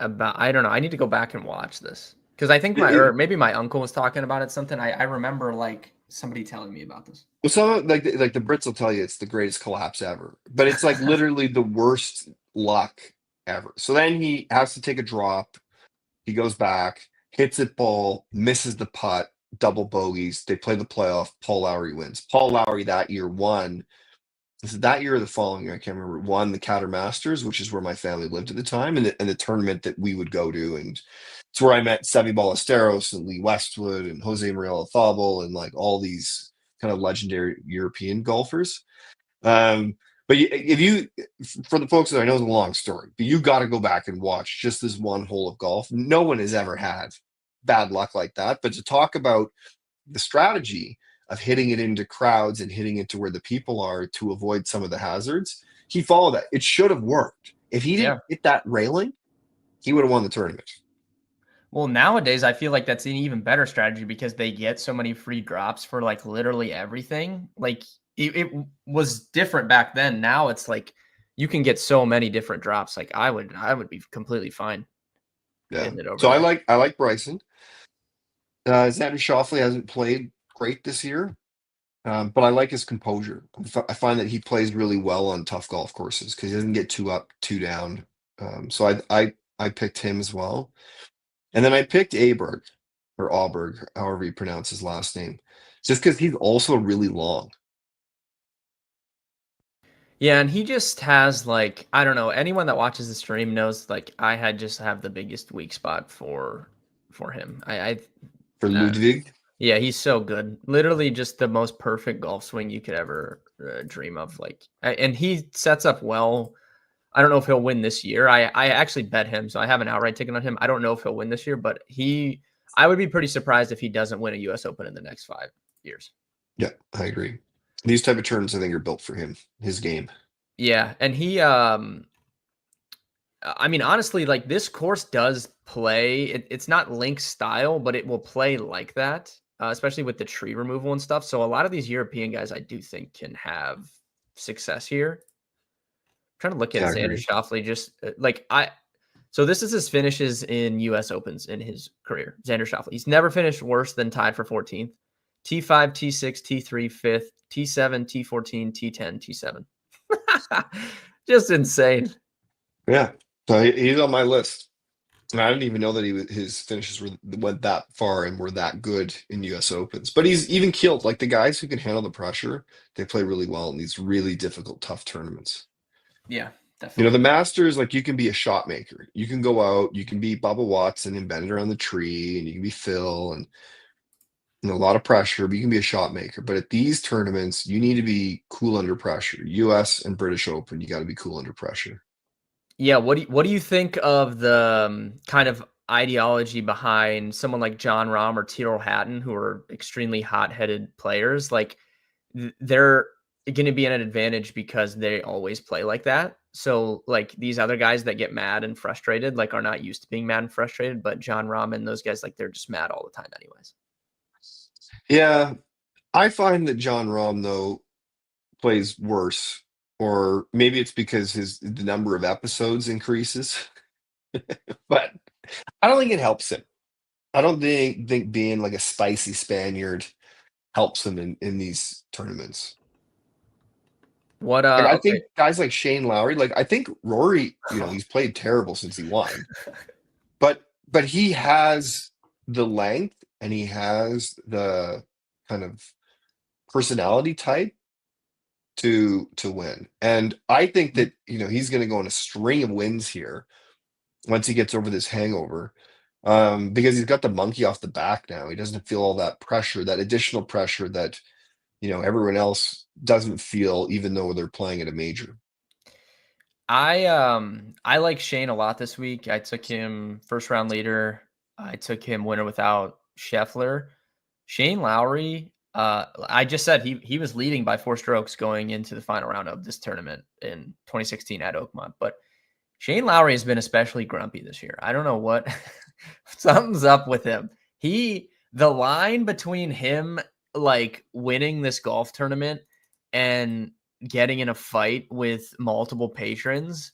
Speaker 1: about, I don't know. I need to go back and watch this because I think or maybe my uncle was talking about it. Something I remember like somebody telling me about this.
Speaker 2: Well, some like the Brits will tell you it's the greatest collapse ever, but it's like literally the worst luck ever. So then he has to take a drop. He goes back, hits it ball, misses the putt, double bogeys. They play the playoff. Paul Lowry wins. Paul Lowry that year won. Is it that year or the following year? I can't remember. Won the Catter Masters, which is where my family lived at the time, and the tournament that we would go to, and it's where I met Seve Ballesteros and Lee Westwood and Jose Maria Olazabal and like all these kind of legendary European golfers. Um, but if you, for the folks that I know, it's a long story, but you got to go back and watch just this one hole of golf. No one has ever had bad luck like that. But to talk about the strategy of hitting it into crowds and hitting it to where the people are to avoid some of the hazards, he followed that. It should have worked. If he didn't hit that railing, he would have won the tournament.
Speaker 1: Well, nowadays I feel like that's an even better strategy because they get so many free drops for like literally everything. Like it was different back then. Now it's like you can get so many different drops. Like I would be completely fine hitting it over
Speaker 2: So
Speaker 1: there.
Speaker 2: I like Bryson. Xander Schauffele hasn't played great this year, but I like his composure. I find that he plays really well on tough golf courses because he doesn't get too up, too down. So I picked him as well, and then I picked Aberg or Auberg, however you pronounce his last name, just because he's also really long.
Speaker 1: Yeah, and he just has like I don't know, anyone that watches the stream knows like I had just have the biggest weak spot for him. I
Speaker 2: For Ludwig.
Speaker 1: Yeah, he's so good. Literally just the most perfect golf swing you could ever dream of. Like, and he sets up well. I don't know if he'll win this year. I actually bet him, so I have an outright ticket on him. I don't know if he'll win this year, but I would be pretty surprised if he doesn't win a U.S. Open in the next 5 years.
Speaker 2: Yeah, I agree. These type of turns, I think, are built for him. His game.
Speaker 1: Yeah, and he, I mean, honestly, like this course does play. It's not Link style, but it will play like that, especially with the tree removal and stuff. So a lot of these European guys, I do think, can have success here. I'm trying to look at
Speaker 2: Yeah, I
Speaker 1: Xander
Speaker 2: agree.
Speaker 1: Schauffele, just like I. So this is his finishes in U.S. Opens in his career. Xander Schauffele. He's never finished worse than tied for 14th. T5, T6, T3, 5th, T7, T14, T10, T7. Just insane.
Speaker 2: Yeah, so he's on my list. And I didn't even know that his finishes went that far and were that good in U.S. Opens. But he's even killed like the guys who can handle the pressure. They play really well in these really difficult, tough tournaments.
Speaker 1: Yeah,
Speaker 2: You know,
Speaker 1: definitely.
Speaker 2: the Masters, like you can be a shot maker. You can go out, you can be Bubba Watson and bend it around the tree, and you can be Phil, and a lot of pressure, but you can be a shot maker. But at these tournaments, you need to be cool under pressure. U.S. and British Open, you got to be cool under pressure.
Speaker 1: Yeah, what do you think of the kind of ideology behind someone like John Rahm or Tyrrell Hatton, who are extremely hot-headed players? Like they're going to be at an advantage because they always play like that. So like these other guys that get mad and frustrated, like are not used to being mad and frustrated, but John Rahm and those guys, like they're just mad all the time, anyways.
Speaker 2: Yeah, I find that John Rahm though plays worse, or maybe it's because the number of episodes increases, but I don't think it helps him. I don't think being like a spicy Spaniard helps him in these tournaments.
Speaker 1: What?
Speaker 2: Like I
Speaker 1: Okay.
Speaker 2: think guys like Shane Lowry, like I think Rory, he's played terrible since he won, but he has the length and he has the kind of personality type to win. And I think that he's going to go on a string of wins here once he gets over this hangover, because he's got the monkey off the back now. He doesn't feel all that pressure, that additional pressure that everyone else doesn't feel, even though they're playing at a major.
Speaker 1: I like Shane a lot this week. I took him first round leader. I took him winner without Scheffler. Shane Lowry, I just said he was leading by 4 strokes going into the final round of this tournament in 2016 at Oakmont. But Shane Lowry has been especially grumpy this year. I don't know what something's up with him. The line between him like winning this golf tournament and getting in a fight with multiple patrons,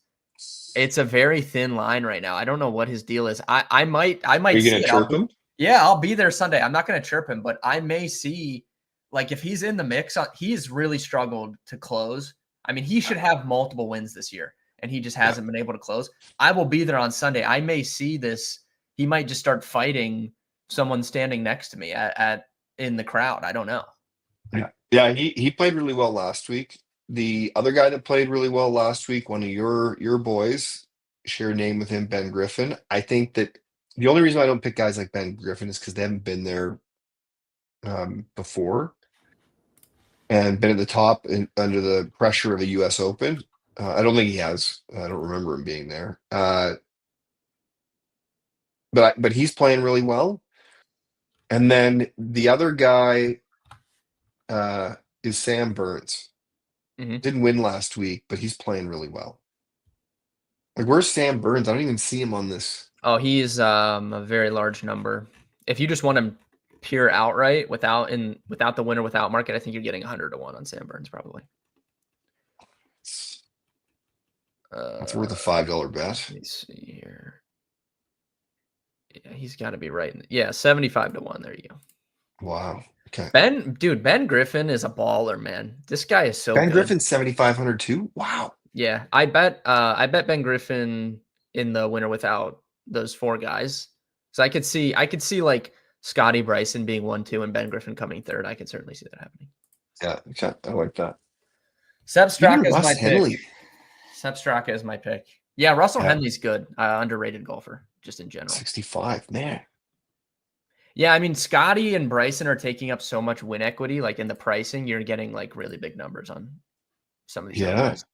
Speaker 1: it's a very thin line right now. I don't know what his deal is. I
Speaker 2: Are
Speaker 1: might
Speaker 2: you
Speaker 1: see
Speaker 2: going to
Speaker 1: it.
Speaker 2: chirp him?
Speaker 1: Yeah, I'll be there Sunday. I'm not going to chirp him, but I may see, like, if he's in the mix. He's really struggled to close. I mean, he should have multiple wins this year, and he just
Speaker 2: Yeah.
Speaker 1: hasn't been able to close. I will be there on Sunday. I may see this. He might just start fighting someone standing next to me at in the crowd. I don't know.
Speaker 2: Yeah, he played really well last week. The other guy that played really well last week, one of your boys, share a name with him, Ben Griffin. I think that the only reason I don't pick guys like Ben Griffin is because they haven't been there before and been at the top under the pressure of a U.S. Open. I don't think he has. I don't remember him being there. But he's playing really well. And then the other guy is Sam Burns.
Speaker 1: Mhm.
Speaker 2: Didn't win last week, but he's playing really well. Like, where's Sam Burns? I don't even see him on this.
Speaker 1: Oh, he's a very large number. If you just want him pure outright without the winner without market, I think you're getting 100 to 1 on Sam Burns probably.
Speaker 2: It's, it's
Speaker 1: Uh,
Speaker 2: worth a $5 bet.
Speaker 1: let me see here. Yeah, he's got to be right. Yeah, 75 to 1. There you go.
Speaker 2: Wow. Okay.
Speaker 1: Ben Griffin is a baller, man. This guy is so
Speaker 2: Ben
Speaker 1: good.
Speaker 2: Griffin's 7,500 too. Wow.
Speaker 1: Yeah, I bet Ben Griffin in the winner without those 4 guys. So I could see like Scotty Bryson being 1-2 and Ben Griffin coming third. I could certainly see that happening.
Speaker 2: Yeah. Okay. I like that.
Speaker 1: Seb
Speaker 2: Even
Speaker 1: Straka is
Speaker 2: Russ
Speaker 1: my pick.
Speaker 2: Henley.
Speaker 1: Seb Straka is my pick. Yeah, Russell
Speaker 2: Yeah.
Speaker 1: Henley's good. Underrated golfer, just in general.
Speaker 2: 65. Man.
Speaker 1: Yeah, I mean, Scotty and Bryson are taking up so much win equity. Like in the pricing, you're getting like really big numbers on some of these other
Speaker 2: Yeah.
Speaker 1: guys.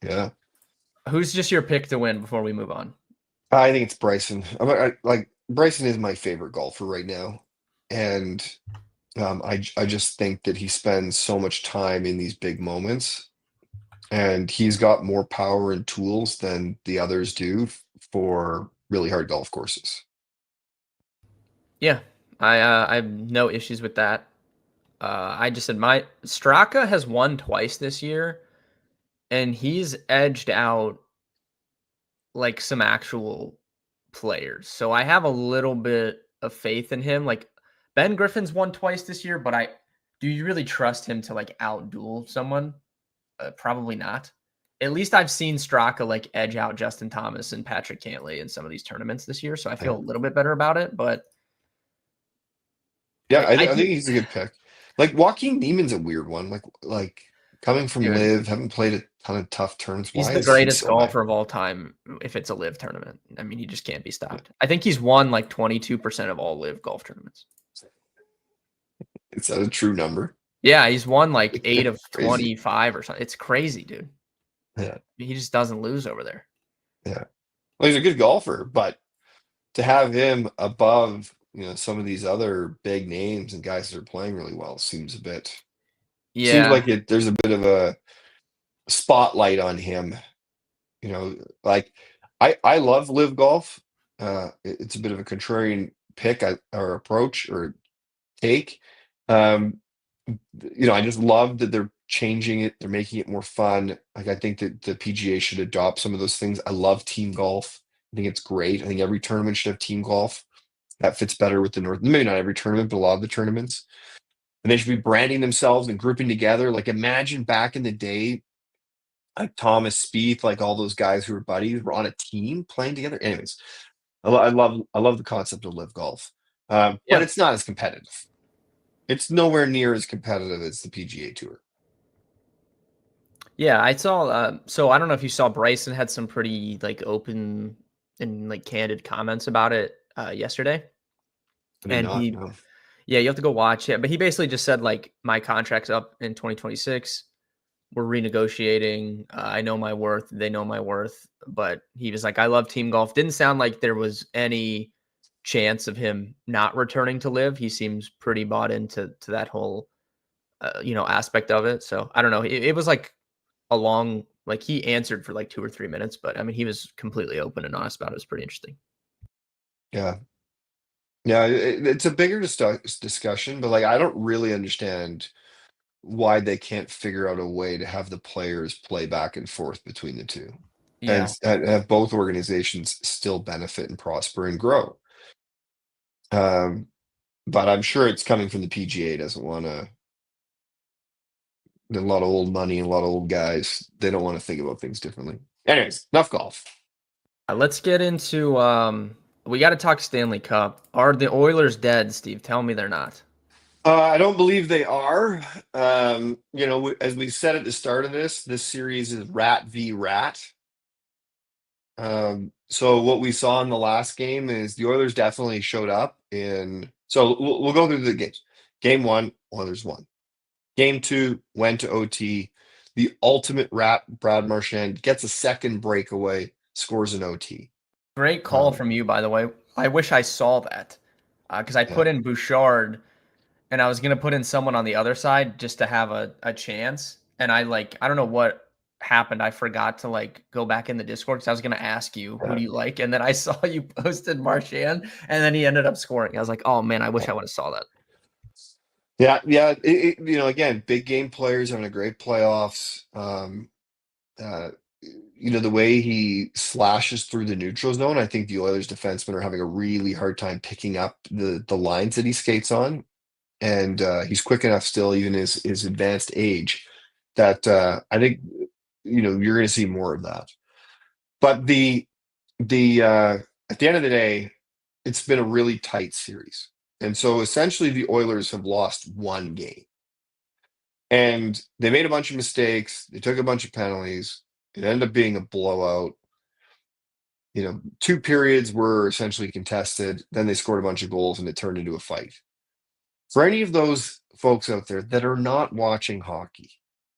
Speaker 2: Yeah.
Speaker 1: Who's just your pick to win before we move on?
Speaker 2: I think it's Bryson. Like Bryson is my favorite golfer right now. And I just think that he spends so much time in these big moments, and he's got more power and tools than the others do for really hard golf courses.
Speaker 1: Yeah, I have no issues with that. I just said my Straka has won twice this year, and he's edged out like some actual players. So I have a little bit of faith in him. Like Ben Griffin's won twice this year, but do you really trust him to like outduel someone? Probably not. At least I've seen Straka like edge out Justin Thomas and Patrick Cantlay in some of these tournaments this year, so I feel
Speaker 2: Yeah,
Speaker 1: a little bit better about it. But
Speaker 2: yeah, I,
Speaker 1: I
Speaker 2: I
Speaker 1: do,
Speaker 2: think he's a good pick. Like Joaquin Neiman's a weird one. Like coming from
Speaker 1: dude.
Speaker 2: Live, haven't played a ton of tough turns.
Speaker 1: He's
Speaker 2: Why
Speaker 1: the
Speaker 2: is he
Speaker 1: greatest
Speaker 2: so high?
Speaker 1: golfer of all time if it's a live tournament. I mean, he just can't be stopped. I think he's won like 22% of all live golf tournaments.
Speaker 2: Is that a true number?
Speaker 1: Yeah, he's won like 8 of
Speaker 2: Crazy.
Speaker 1: 25 or something. It's crazy, dude.
Speaker 2: Yeah.
Speaker 1: He just doesn't lose over there.
Speaker 2: Yeah. Well, he's a good golfer, but to have him above, some of these other big names and guys that are playing really well seems
Speaker 1: Yeah.
Speaker 2: like there's a bit of a spotlight on him. Like I love live golf. It's a bit of a contrarian pick or approach or take. Um, I just love that they're changing it. They're making it more fun. Like I think that the PGA should adopt some of those things. I love team golf. I think it's great. I think every tournament should have team golf. That fits better with the North. Maybe not every tournament, but a lot of the tournaments. And they should be branding themselves and grouping together. Like imagine back in the day, like Thomas Spieth, like all those guys who were buddies were on a team playing together. Anyways, I love the concept of live golf, but
Speaker 1: Yeah.
Speaker 2: it's not as competitive. It's nowhere near as competitive as the PGA Tour.
Speaker 1: Yeah, I saw. So I don't know if you saw Bryson had some pretty like open and like candid comments about it yesterday,
Speaker 2: I did
Speaker 1: and
Speaker 2: not know.
Speaker 1: yeah, you have to go watch it. But he basically just said like my contract's up in 2026. We're renegotiating. I know my worth. They know my worth. But he was like, I love team golf. Didn't sound like there was any chance of him not returning to live. He seems pretty bought into that whole aspect of it. So I don't know. It was like a long, like he answered for like 2 or 3 minutes, but I mean, he was completely open and honest about it. It was pretty interesting.
Speaker 2: Yeah, yeah, it's a bigger discussion, but like I don't really understand why they can't figure out a way to have the players play back and forth between the two, and
Speaker 1: Yeah.
Speaker 2: have both organizations still benefit and prosper and grow. Um, but I'm sure it's coming from the PGA. Doesn't want to. A lot of old money and a lot of old guys. They don't want to think about things differently. Anyways, enough golf.
Speaker 1: Let's get into, we got to talk Stanley Cup. Are the Oilers dead, Steve? Tell me they're not.
Speaker 2: I don't believe they are. As we said at the start of this series is rat v rat. So what we saw in the last game is the Oilers definitely showed up in. So we'll go through the games. Game one, Oilers won. Game two went to OT. The ultimate rat, Brad Marchand, gets a second breakaway, scores an OT.
Speaker 1: Great call
Speaker 2: Um,
Speaker 1: from you, by the way. I wish I saw that because I
Speaker 2: yeah,
Speaker 1: put in Bouchard and I was going to put in someone on the other side just to have a chance. And I don't know what happened. I forgot to like go back in the Discord because I was going to ask you, who
Speaker 2: yeah,
Speaker 1: do you like? And then I saw you posted Marchand and then he ended up scoring. I was like, oh man, I wish I would have saw that.
Speaker 2: yeah. Again, big game players having a great playoffs. Uh, the way he slashes through the neutral zone, I think the Oilers defensemen are having a really hard time picking up the lines that he skates on, and he's quick enough still, even his advanced age, that I think you're going to see more of that. But the at the end of the day, it's been a really tight series, and so essentially the Oilers have lost one game, and they made a bunch of mistakes. They took a bunch of penalties. It ended up being a blowout. Two periods were essentially contested. Then they scored a bunch of goals and it turned into a fight. For any of those folks out there that are not watching hockey,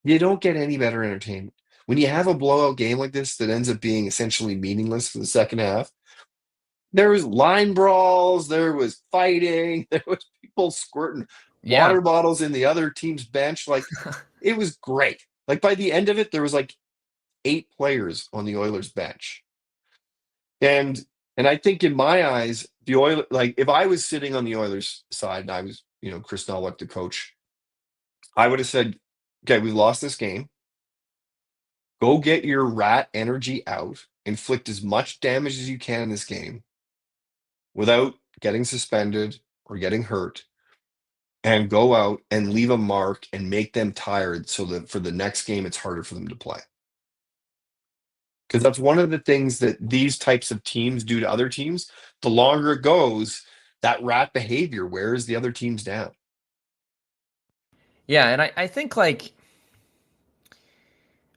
Speaker 2: you don't get any better entertainment. When you have a blowout game like this that ends up being essentially meaningless for the second half, there was line brawls, there was fighting, there was people squirting
Speaker 1: Yeah.
Speaker 2: water bottles in the other team's bench. Like it was great. Like by the end of it, there was like 8 players on the Oilers bench. And I think in my eyes, the Oilers, like if I was sitting on the Oilers side and I was, Chris Nowak, the coach, I would have said, okay, we lost this game. Go get your rat energy out, inflict as much damage as you can in this game without getting suspended or getting hurt, and go out and leave a mark and make them tired so that for the next game it's harder for them to play. Because that's one of the things that these types of teams do to other teams. The longer it goes, that rat behavior wears the other teams down.
Speaker 1: Yeah. And I think like,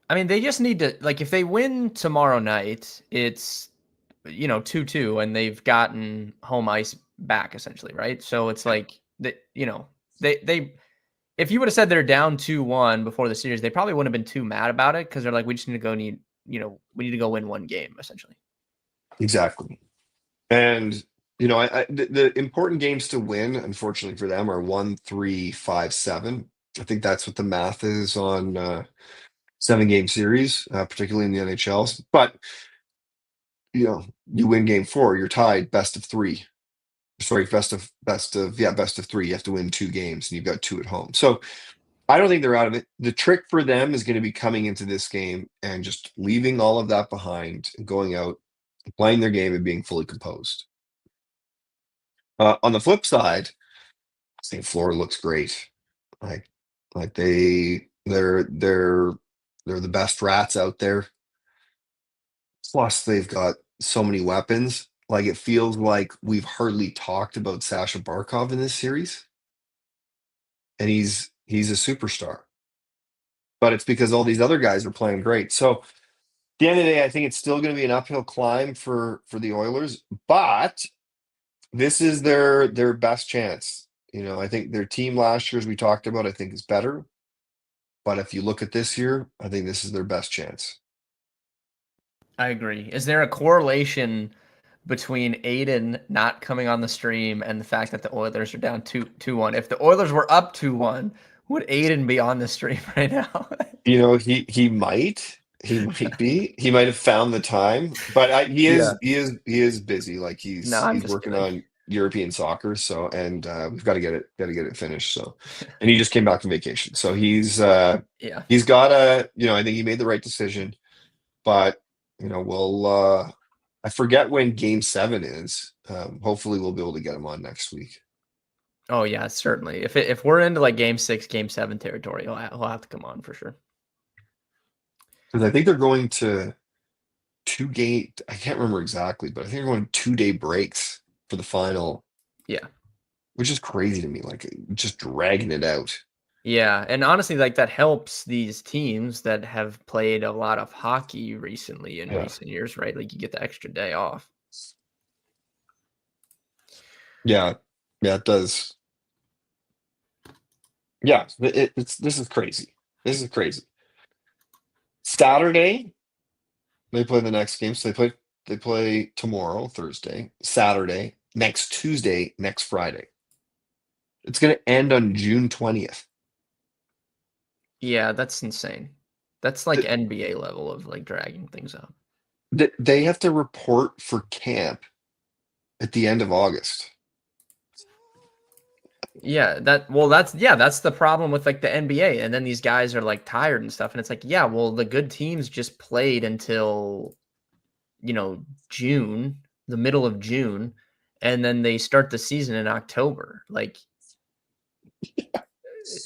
Speaker 1: I mean, they just need to, like, if they win tomorrow night, it's, 2-2 and they've gotten home ice back essentially, right? So it's
Speaker 2: Yeah.
Speaker 1: like, they if you would have said they're down 2-1 before the series, they probably wouldn't have been too mad about it because they're like, we just need to go we need to go win one game essentially.
Speaker 2: Exactly. And the important games to win, unfortunately for them, are 1, 3, 5, 7. I think that's what the math is on 7-game series, particularly in the NHLs. But you win game 4, you're tied best of 3. Sorry, best of 3. You have to win 2 games, and you've got 2 at home. So I don't think they're out of it. The trick for them is going to be coming into this game and just leaving all of that behind and going out, playing their game, and being fully composed. On the flip side, I think Florida looks great. Like they're the best rats out there. Plus, they've got so many weapons. Like, it feels like we've hardly talked about Sasha Barkov in this series, and he's a superstar. But it's because all these other guys are playing great. So at the end of the day, I think it's still going to be an uphill climb for the Oilers, but this is their best chance. I think their team last year, as we talked about, I think is better. But if you look at this year, I think this is their best chance.
Speaker 1: I agree. Is there a correlation between Aiden not coming on the stream and the fact that the Oilers are down 2-1? If the Oilers were up 2-1, would Aiden be on the stream right now?
Speaker 2: He might. He might be. He might have found the time, but he
Speaker 1: Yeah.
Speaker 2: is busy. Like
Speaker 1: No, I'm
Speaker 2: he's
Speaker 1: just
Speaker 2: working
Speaker 1: kidding.
Speaker 2: on European soccer. So, and we've got to get it finished. So, and he just came back from vacation. So he's
Speaker 1: Yeah.
Speaker 2: got a, I think he made the right decision, but we'll I forget when game 7 is. Hopefully we'll be able to get him on next week.
Speaker 1: Oh yeah, certainly. If we're into like game 6, game 7 territory, he'll have to come on for sure.
Speaker 2: Because I think they're going to 2-game. I can't remember exactly, but I think they're going 2-day breaks for the final.
Speaker 1: Yeah.
Speaker 2: Which is crazy to me, like just dragging it out.
Speaker 1: Yeah, and honestly, like that helps these teams that have played a lot of hockey recently in recent years, right? Like you get the extra day off.
Speaker 2: Yeah, it does. Yeah, this is crazy. This is crazy. Saturday, they play the next game. So they play tomorrow, Thursday, Saturday, next Tuesday, next Friday. It's going to end on June 20th.
Speaker 1: Yeah, that's insane. That's like NBA level of like dragging things out.
Speaker 2: They have to report for camp at the end of August.
Speaker 1: Yeah, that's the problem with like the NBA. And then these guys are like tired and stuff. And it's like, yeah, well, the good teams just played until June, the middle of June, and then they start the season in October. Like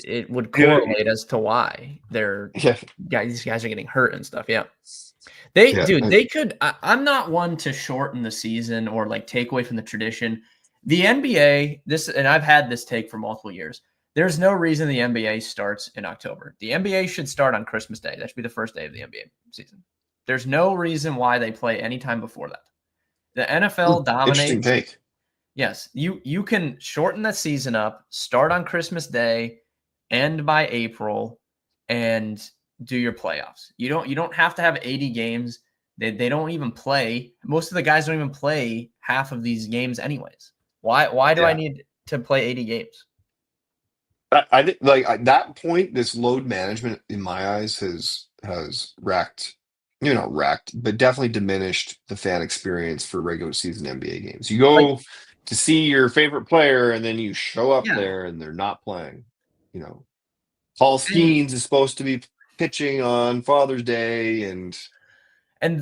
Speaker 1: it would correlate as to why these guys are getting hurt and stuff. Yeah. They could. I'm not one to shorten the season or like take away from the tradition. The NBA, and I've had this take for multiple years. There's no reason the NBA starts in October. The NBA should start on Christmas Day. That should be the first day of the NBA season. There's no reason why they play anytime before that. The NFL dominates.
Speaker 2: Interesting take.
Speaker 1: Yes, you can shorten that season up, start on Christmas Day, end by April, and do your playoffs. You don't have to have 80 games. They don't even play. Most of the guys don't even play half of these games anyways. Why do I need to play 80 games?
Speaker 2: I think like at that point, this load management in my eyes has wrecked, not wrecked, but definitely diminished the fan experience for regular season NBA games. You go to see your favorite player, and then you show up there, and they're not playing. Paul Skeens is supposed to be pitching on Father's Day, and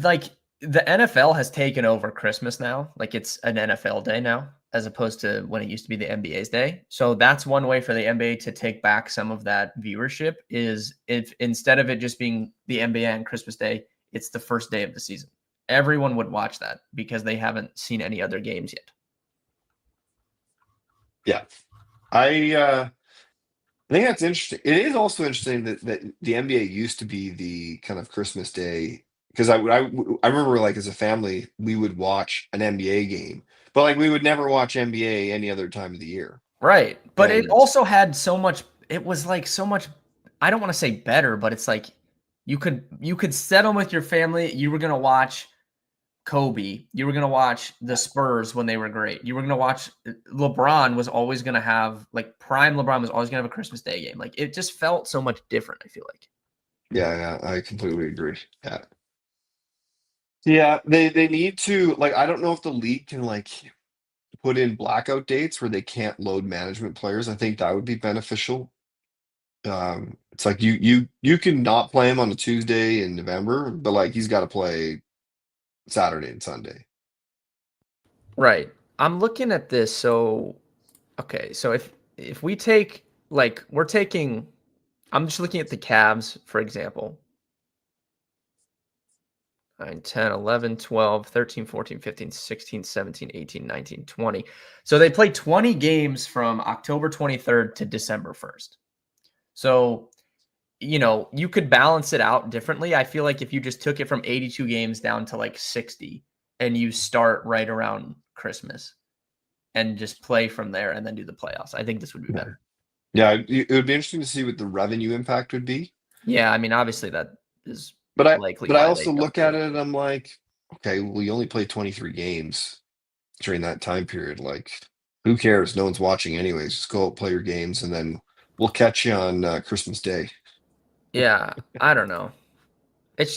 Speaker 1: like the NFL has taken over Christmas now. Like it's an NFL day now, as opposed to when it used to be the NBA's day. So that's one way for the NBA to take back some of that viewership is if instead of it just being the NBA on Christmas Day, it's the first day of the season. Everyone would watch that because they haven't seen any other games yet.
Speaker 2: Yeah. I think that's interesting. It is also interesting that the NBA used to be the kind of Christmas Day, because I remember, like, as a family, we would watch an NBA game, but like we would never watch NBA any other time of the year.
Speaker 1: Right. But it also had so much it was like so much. I don't want to say better, but it's like you could settle with your family. You were gonna watch Kobe. You were gonna watch the Spurs when they were great. You were gonna watch LeBron was always gonna have like prime LeBron was always gonna have a Christmas Day game. Like it just felt so much different. I feel like.
Speaker 2: Yeah, I completely agree. Yeah. Yeah, they need to like I don't know if the league can like put in blackout dates where they can't load management players. I think that would be beneficial. It's like you can not play him on a Tuesday in November, but like he's got to play Saturday and Sunday.
Speaker 1: Right. I'm looking at this. So okay. So if we take like we're taking, I'm just looking at the Cavs for example. 9, 10, 11, 12, 13, 14, 15, 16, 17, 18, 19, 20. So they play 20 games from October 23rd to December 1st. So, you could balance it out differently. I feel like if you just took it from 82 games down to like 60 and you start right around Christmas and just play from there and then do the playoffs, I think this would be
Speaker 2: Yeah.
Speaker 1: better.
Speaker 2: Yeah, it would be interesting to see what the revenue impact would be.
Speaker 1: Yeah, I mean, obviously that is
Speaker 2: But I
Speaker 1: likely
Speaker 2: but I
Speaker 1: why they
Speaker 2: also
Speaker 1: don't
Speaker 2: look
Speaker 1: do
Speaker 2: at
Speaker 1: it.
Speaker 2: it and I'm like, okay, well, you only played 23 games during that time period. Like, who cares? No one's watching anyways. Just go out, play your games, and then we'll catch you on Christmas Day.
Speaker 1: Yeah, I don't know. It's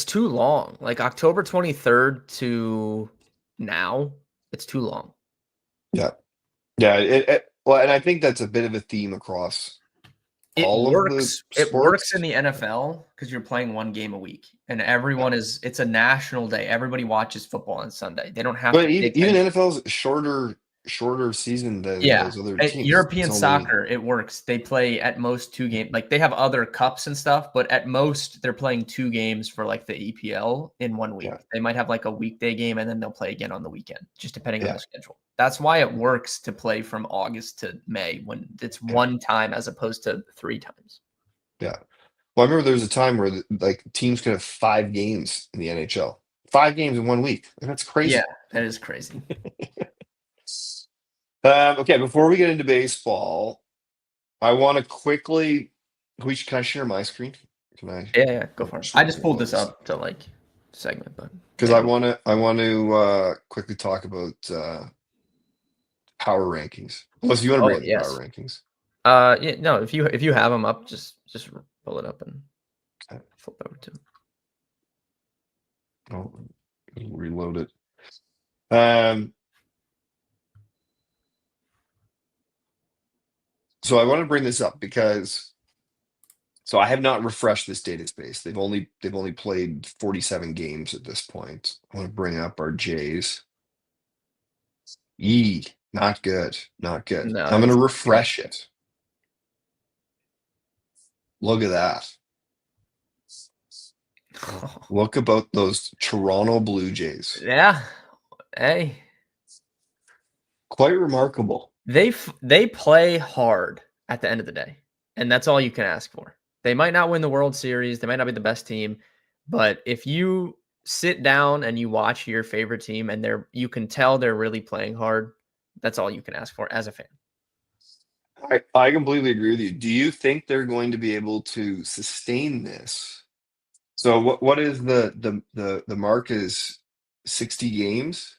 Speaker 1: too long. Like October 23rd to now, it's too long.
Speaker 2: Yeah. Yeah, well, and I think that's a bit of a theme across
Speaker 1: It
Speaker 2: all of the
Speaker 1: works. It works in
Speaker 2: sports.
Speaker 1: the NFL because you're playing one game a week, and it's a national day. Everybody watches football on Sunday. They don't have to
Speaker 2: But
Speaker 1: pay
Speaker 2: even
Speaker 1: attention.
Speaker 2: NFL's shorter season than
Speaker 1: Yeah,
Speaker 2: those other
Speaker 1: at
Speaker 2: teams. It's
Speaker 1: European
Speaker 2: only
Speaker 1: soccer, it works. They play at most 2 games. Like, they have other cups and stuff, but at most, they're playing 2 games for, like, the EPL in 1
Speaker 2: yeah,
Speaker 1: week. They might have, like, a weekday game, and then they'll play again on the weekend, just depending on
Speaker 2: yeah,
Speaker 1: the schedule. That's why it works to play from August to May when it's
Speaker 2: yeah,
Speaker 1: 1 time as opposed to 3 times.
Speaker 2: yeah. Well, I remember there was a time where like teams could have 5 games in the NHL. 5 games in 1 week. Like, that's
Speaker 1: Yeah,
Speaker 2: crazy.
Speaker 1: that is crazy.
Speaker 2: Okay, before we get into baseball, I want to quickly. Can I share my screen? Can I
Speaker 1: Yeah, go for it. I
Speaker 2: share
Speaker 1: just
Speaker 2: here?
Speaker 1: pulled
Speaker 2: Hold on
Speaker 1: this
Speaker 2: a second.
Speaker 1: up to, like, segment, but
Speaker 2: Because
Speaker 1: yeah,
Speaker 2: I want to quickly talk about power rankings. Unless you want to bring
Speaker 1: oh,
Speaker 2: up the power
Speaker 1: yes.
Speaker 2: rankings.
Speaker 1: Yeah, no, if you have them up, just pull it up and
Speaker 2: Okay.
Speaker 1: flip over to 'em.
Speaker 2: Oh, reload it. Um, so I want to bring this up because I have not refreshed this data space. They've only played 47 games at this point. I want to bring up our Jays. Not good. Not good.
Speaker 1: No,
Speaker 2: I'm gonna
Speaker 1: it's not.
Speaker 2: refresh it. Look at that. Look about those Toronto Blue Jays.
Speaker 1: Yeah. Hey,
Speaker 2: Quite remarkable.
Speaker 1: they play hard at the end of the day, and that's all you can ask for. They might not win the World Series, they might not be the best team, but if you sit down and you watch your favorite team and you can tell they're really playing hard, that's all you can ask for as a fan.
Speaker 2: I completely agree with you. Do you think they're going to be able to sustain this? So what is the mark is 60 games?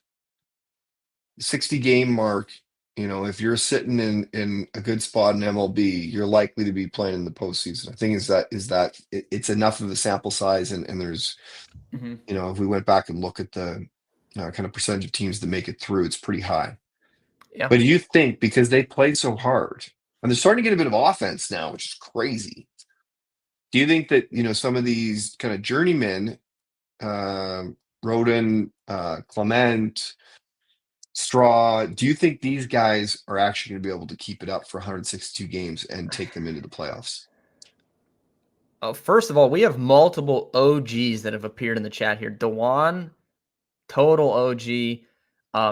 Speaker 2: 60 game mark, if you're sitting in a good spot in MLB, you're likely to be playing in the postseason. I think is that it's enough of a sample size, and there's,
Speaker 1: Mhm.
Speaker 2: if we went back and look at the kind of percentage of teams that make it through, it's pretty high.
Speaker 1: Yeah.
Speaker 2: But do you think because they play so hard and they're starting to get a bit of offense now, which is crazy? Do you think that some of these kind of journeymen, Roden, Clement, Straw, do you think these guys are actually going to be able to keep it up for 162 games and take them into the playoffs?
Speaker 1: First of all, we have multiple OGs that have appeared in the chat here. Dewan, total OG.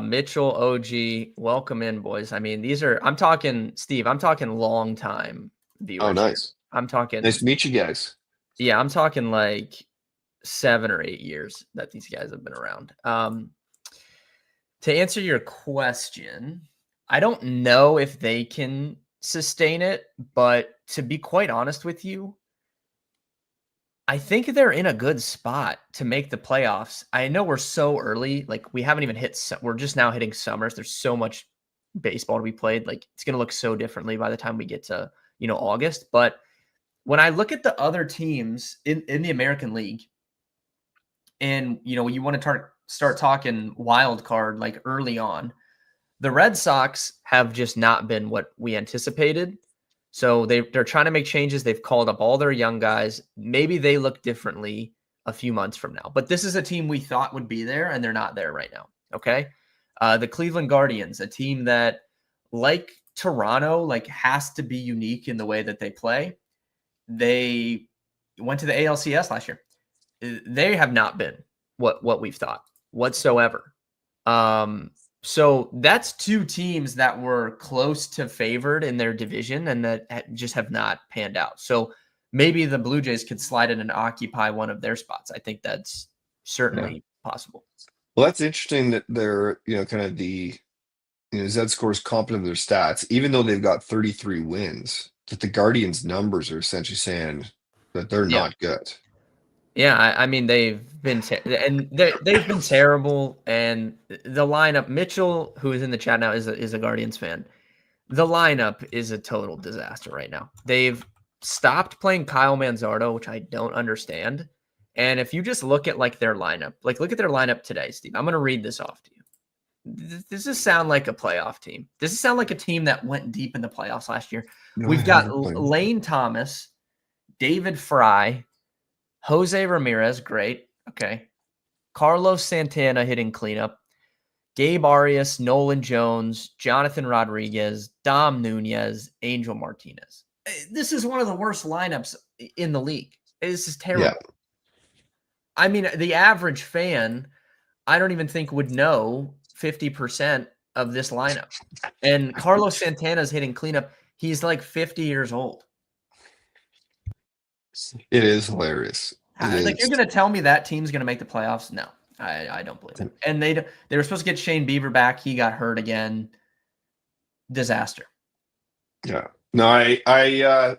Speaker 1: Mitchell OG. Welcome in, boys. I mean, I'm talking, Steve, I'm talking long time
Speaker 2: Oh,
Speaker 1: viewership.
Speaker 2: nice.
Speaker 1: I'm
Speaker 2: Nice
Speaker 1: talking,
Speaker 2: to meet you guys.
Speaker 1: yeah, I'm talking like 7 or 8 years that these guys have been around. To answer your question, I don't know if they can sustain it, but to be quite honest with you, I think they're in a good spot to make the playoffs. I know we're so early, like we haven't even hit. We're just now hitting summers. There's so much baseball to be played. Like it's going to look so differently by the time we get to August. But when I look at the other teams in the American League, and you want to start talking wild card like early on, the Red Sox have just not been what we anticipated. So they're trying to make changes. They've called up all their young guys. Maybe they look differently a few months from now. But this is a team we thought would be there, and they're not there right now. Okay. The Cleveland Guardians, a team that, like Toronto, like has to be unique in the way that they play. They went to the ALCS last year. They have not been what we've thought whatsoever. So that's two teams that were close to favored in their division and that just have not panned out. So maybe the Blue Jays could slide in and occupy one of their spots. I think that's certainly possible.
Speaker 2: Well, that's interesting that they're, kind of the, Z scores confident in their stats, even though they've got 33 wins, that the Guardians' numbers are essentially saying that they're not good.
Speaker 1: Yeah, I mean they've been they've been terrible, and the lineup. Mitchell, who is in the chat now, is a Guardians fan. The lineup is a total disaster right now. They've stopped playing Kyle Manzardo, which I don't understand. And if you just look at like their lineup, like look at their lineup today, Steve. I'm going to read this off to you. Does this sound like a playoff team? Does this sound like a team that went deep in the playoffs last year? We've got Lane Thomas, David Fry, Jose Ramirez, great. Okay. Carlos Santana hitting cleanup. Gabe Arias, Nolan Jones, Jonathan Rodriguez, Dom Nunez, Angel Martinez. This is one of the worst lineups in the league. This is terrible. Yeah. I mean, the average fan, I don't even think would know 50% of this lineup. And Carlos Santana's hitting cleanup. He's like 50 years old.
Speaker 2: It is hilarious.
Speaker 1: Like you're going to tell me that team's going to make the playoffs? No, I don't believe it. And they were supposed to get Shane Bieber back. He got hurt again. Disaster.
Speaker 2: Yeah. No,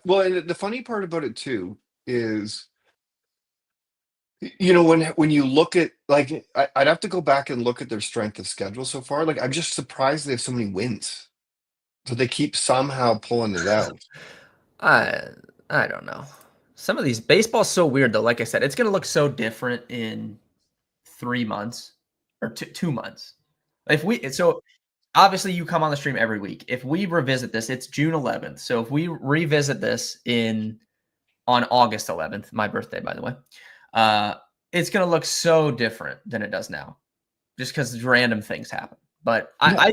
Speaker 2: well, and the funny part about it too is, when you look at, like, I'd have to go back and look at their strength of schedule so far. Like, I'm just surprised they have so many wins. So they keep somehow pulling it out.
Speaker 1: I don't know. Some of these baseball's so weird though. Like I said, it's going to look so different in 3 months or 2 months. So obviously you come on the stream every week. If we revisit this, it's June 11th. So if we revisit this on August 11th, my birthday, by the way, it's going to look so different than it does now, just because random things happen. But yeah.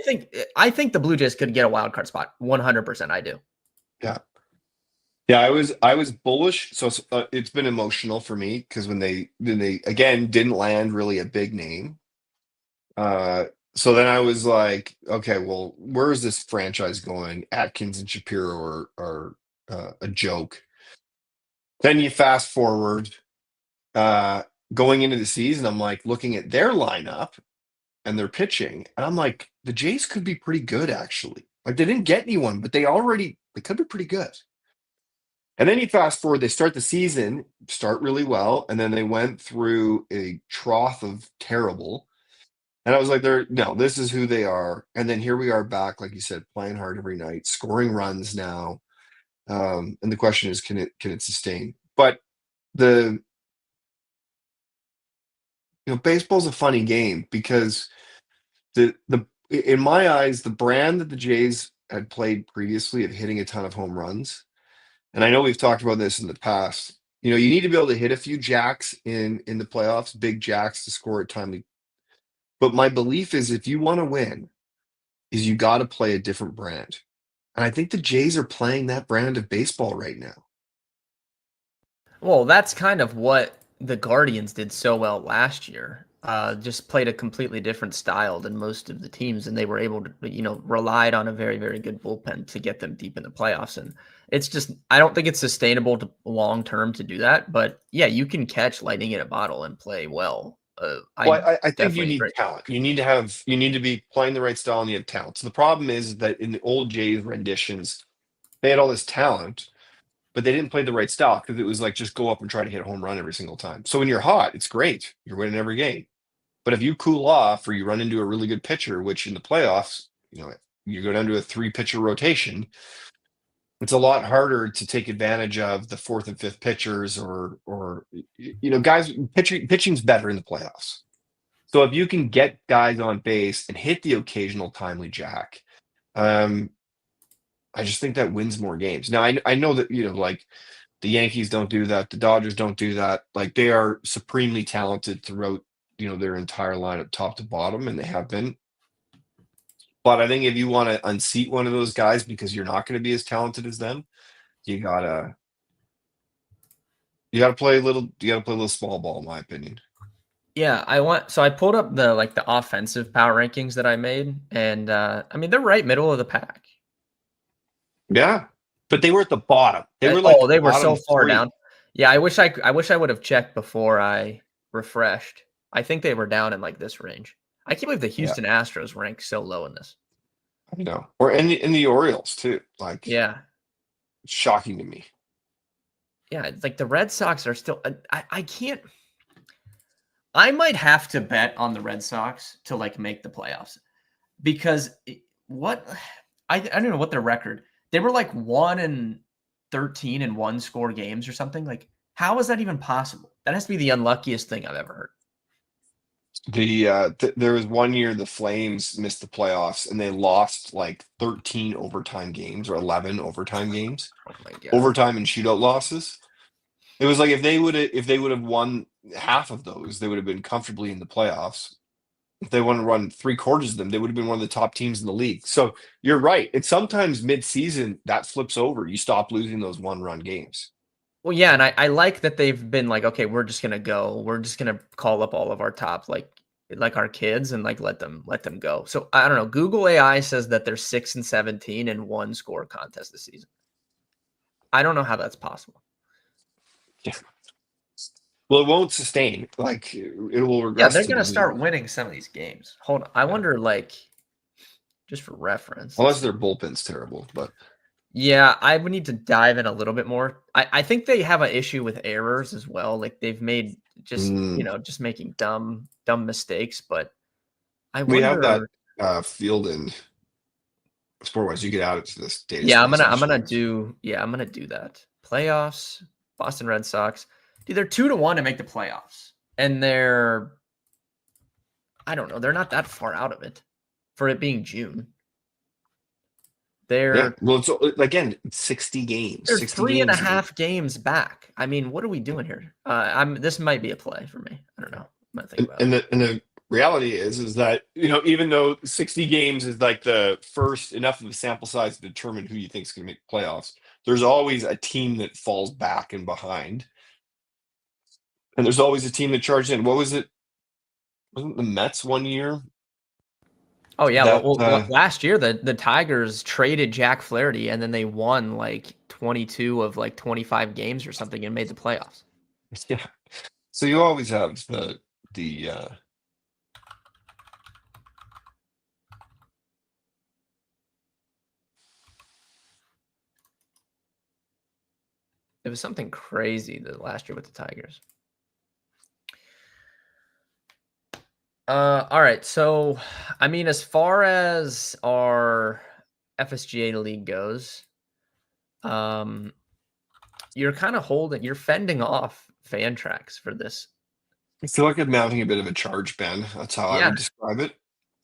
Speaker 1: I think the Blue Jays could get a wild card spot. 100%, I do.
Speaker 2: Yeah. Yeah, I was bullish. So it's been emotional for me because when they again didn't land really a big name. So then I was like, okay, well, where is this franchise going? Atkins and Shapiro are a joke. Then you fast forward, going into the season, I'm like looking at their lineup and their pitching, and I'm like, the Jays could be pretty good actually. Like they didn't get anyone, but they could be pretty good. And then you fast forward, they start the season, start really well, and then they went through a trough of terrible. And I was like, no, this is who they are. And then here we are back, like you said, playing hard every night, scoring runs now. And the question is, can it sustain? But baseball's a funny game because in my eyes, the brand that the Jays had played previously of hitting a ton of home runs, and I know we've talked about this in the past, you need to be able to hit a few jacks in the playoffs, big jacks to score at timely. But my belief is if you want to win, is you got to play a different brand. And I think the Jays are playing that brand of baseball right now.
Speaker 1: Well, that's kind of what the Guardians did so well last year. Just played a completely different style than most of the teams, and they were able to, relied on a very, very good bullpen to get them deep in the playoffs. And it's just, I don't think it's sustainable to long term to do that. But yeah, you can catch lightning in a bottle and play well.
Speaker 2: I think you need talent. You need to be playing the right style and you have talent. So the problem is that in the old Jays renditions, they had all this talent, but they didn't play the right style because it was like just go up and try to hit a home run every single time. So when you're hot, it's great. You're winning every game. But if you cool off or you run into a really good pitcher, which in the playoffs, you go down to a 3-pitcher rotation, it's a lot harder to take advantage of the fourth and fifth pitchers or guys pitching's better in the playoffs. So if you can get guys on base and hit the occasional timely jack, I just think that wins more games. Now I know that like the Yankees don't do that, the Dodgers don't do that. Like they are supremely talented throughout their entire lineup, top to bottom, and they have been. But I think if you want to unseat one of those guys because you're not going to be as talented as them, you gotta play a little small ball, in my opinion.
Speaker 1: Yeah, I pulled up the offensive power rankings that I made, and I mean they're right middle of the pack.
Speaker 2: Yeah, but they were at the bottom. They were
Speaker 1: they were so far
Speaker 2: 3.
Speaker 1: down. Yeah, I wish I would have checked before I refreshed. I think they were down in like this range. I can't believe the Houston Astros ranked so low in this.
Speaker 2: I know, or in the Orioles too. Like,
Speaker 1: yeah,
Speaker 2: it's shocking to me.
Speaker 1: Yeah, it's like the Red Sox are still. I can't. I might have to bet on the Red Sox to like make the playoffs because I don't know what their record. They were like 1-13 in one score games or something. Like, how is that even possible? That has to be the unluckiest thing I've ever heard.
Speaker 2: There was one year the Flames missed the playoffs and they lost like 13 overtime games or 11 overtime games.
Speaker 1: Oh my God.
Speaker 2: Overtime and shootout losses. It was like if they would have won half of those, they would have been comfortably in the playoffs. If they want to run 3/4 of them, they would have been one of the top teams in the league. So you're right. It's sometimes mid-season that flips over. You stop losing those one-run games.
Speaker 1: Well, yeah, and I like that they've been like, okay, we're just gonna call up all of our top like our kids and like let them go. So I don't know. Google AI says that they're 6-17 in one score contest this season. I don't know how that's possible.
Speaker 2: Yeah. Well, it won't sustain. Like it will regress.
Speaker 1: Yeah, they're gonna start winning some of these games. Hold on, I wonder, like, just for reference,
Speaker 2: unless their bullpen's terrible, but
Speaker 1: yeah, I would need to dive in a little bit more. I think they have an issue with errors as well. Like they've made just making dumb mistakes. But
Speaker 2: we have that field in SportWise. You could add it to this data.
Speaker 1: Yeah, I'm gonna do that. Playoffs, Boston Red Sox. Dude, they're 2-1 to make the playoffs, and I don't know, they're not that far out of it for it being June.
Speaker 2: Well, it's again 60 games.
Speaker 1: They're
Speaker 2: 60
Speaker 1: 3.5 games back. I mean, what are we doing here? This might be a play for me. I don't know. I'm not thinking about
Speaker 2: it. And the reality is that even though 60 games is like the first enough of a sample size to determine who you think is going to make the playoffs, there's always a team that falls back and behind, and there's always a team that charges in. What was it? Wasn't the Mets one year?
Speaker 1: Oh yeah, last year the Tigers traded Jack Flaherty and then they won like 22 of like 25 games or something and made the playoffs.
Speaker 2: Yeah, so you always have the
Speaker 1: It was something crazy the last year with the Tigers. All right. So, I mean, as far as our FSGA league goes, you're kind of you're fending off fan tracks for this.
Speaker 2: I feel like I'm mounting a bit of a charge, Ben. That's how I would describe it.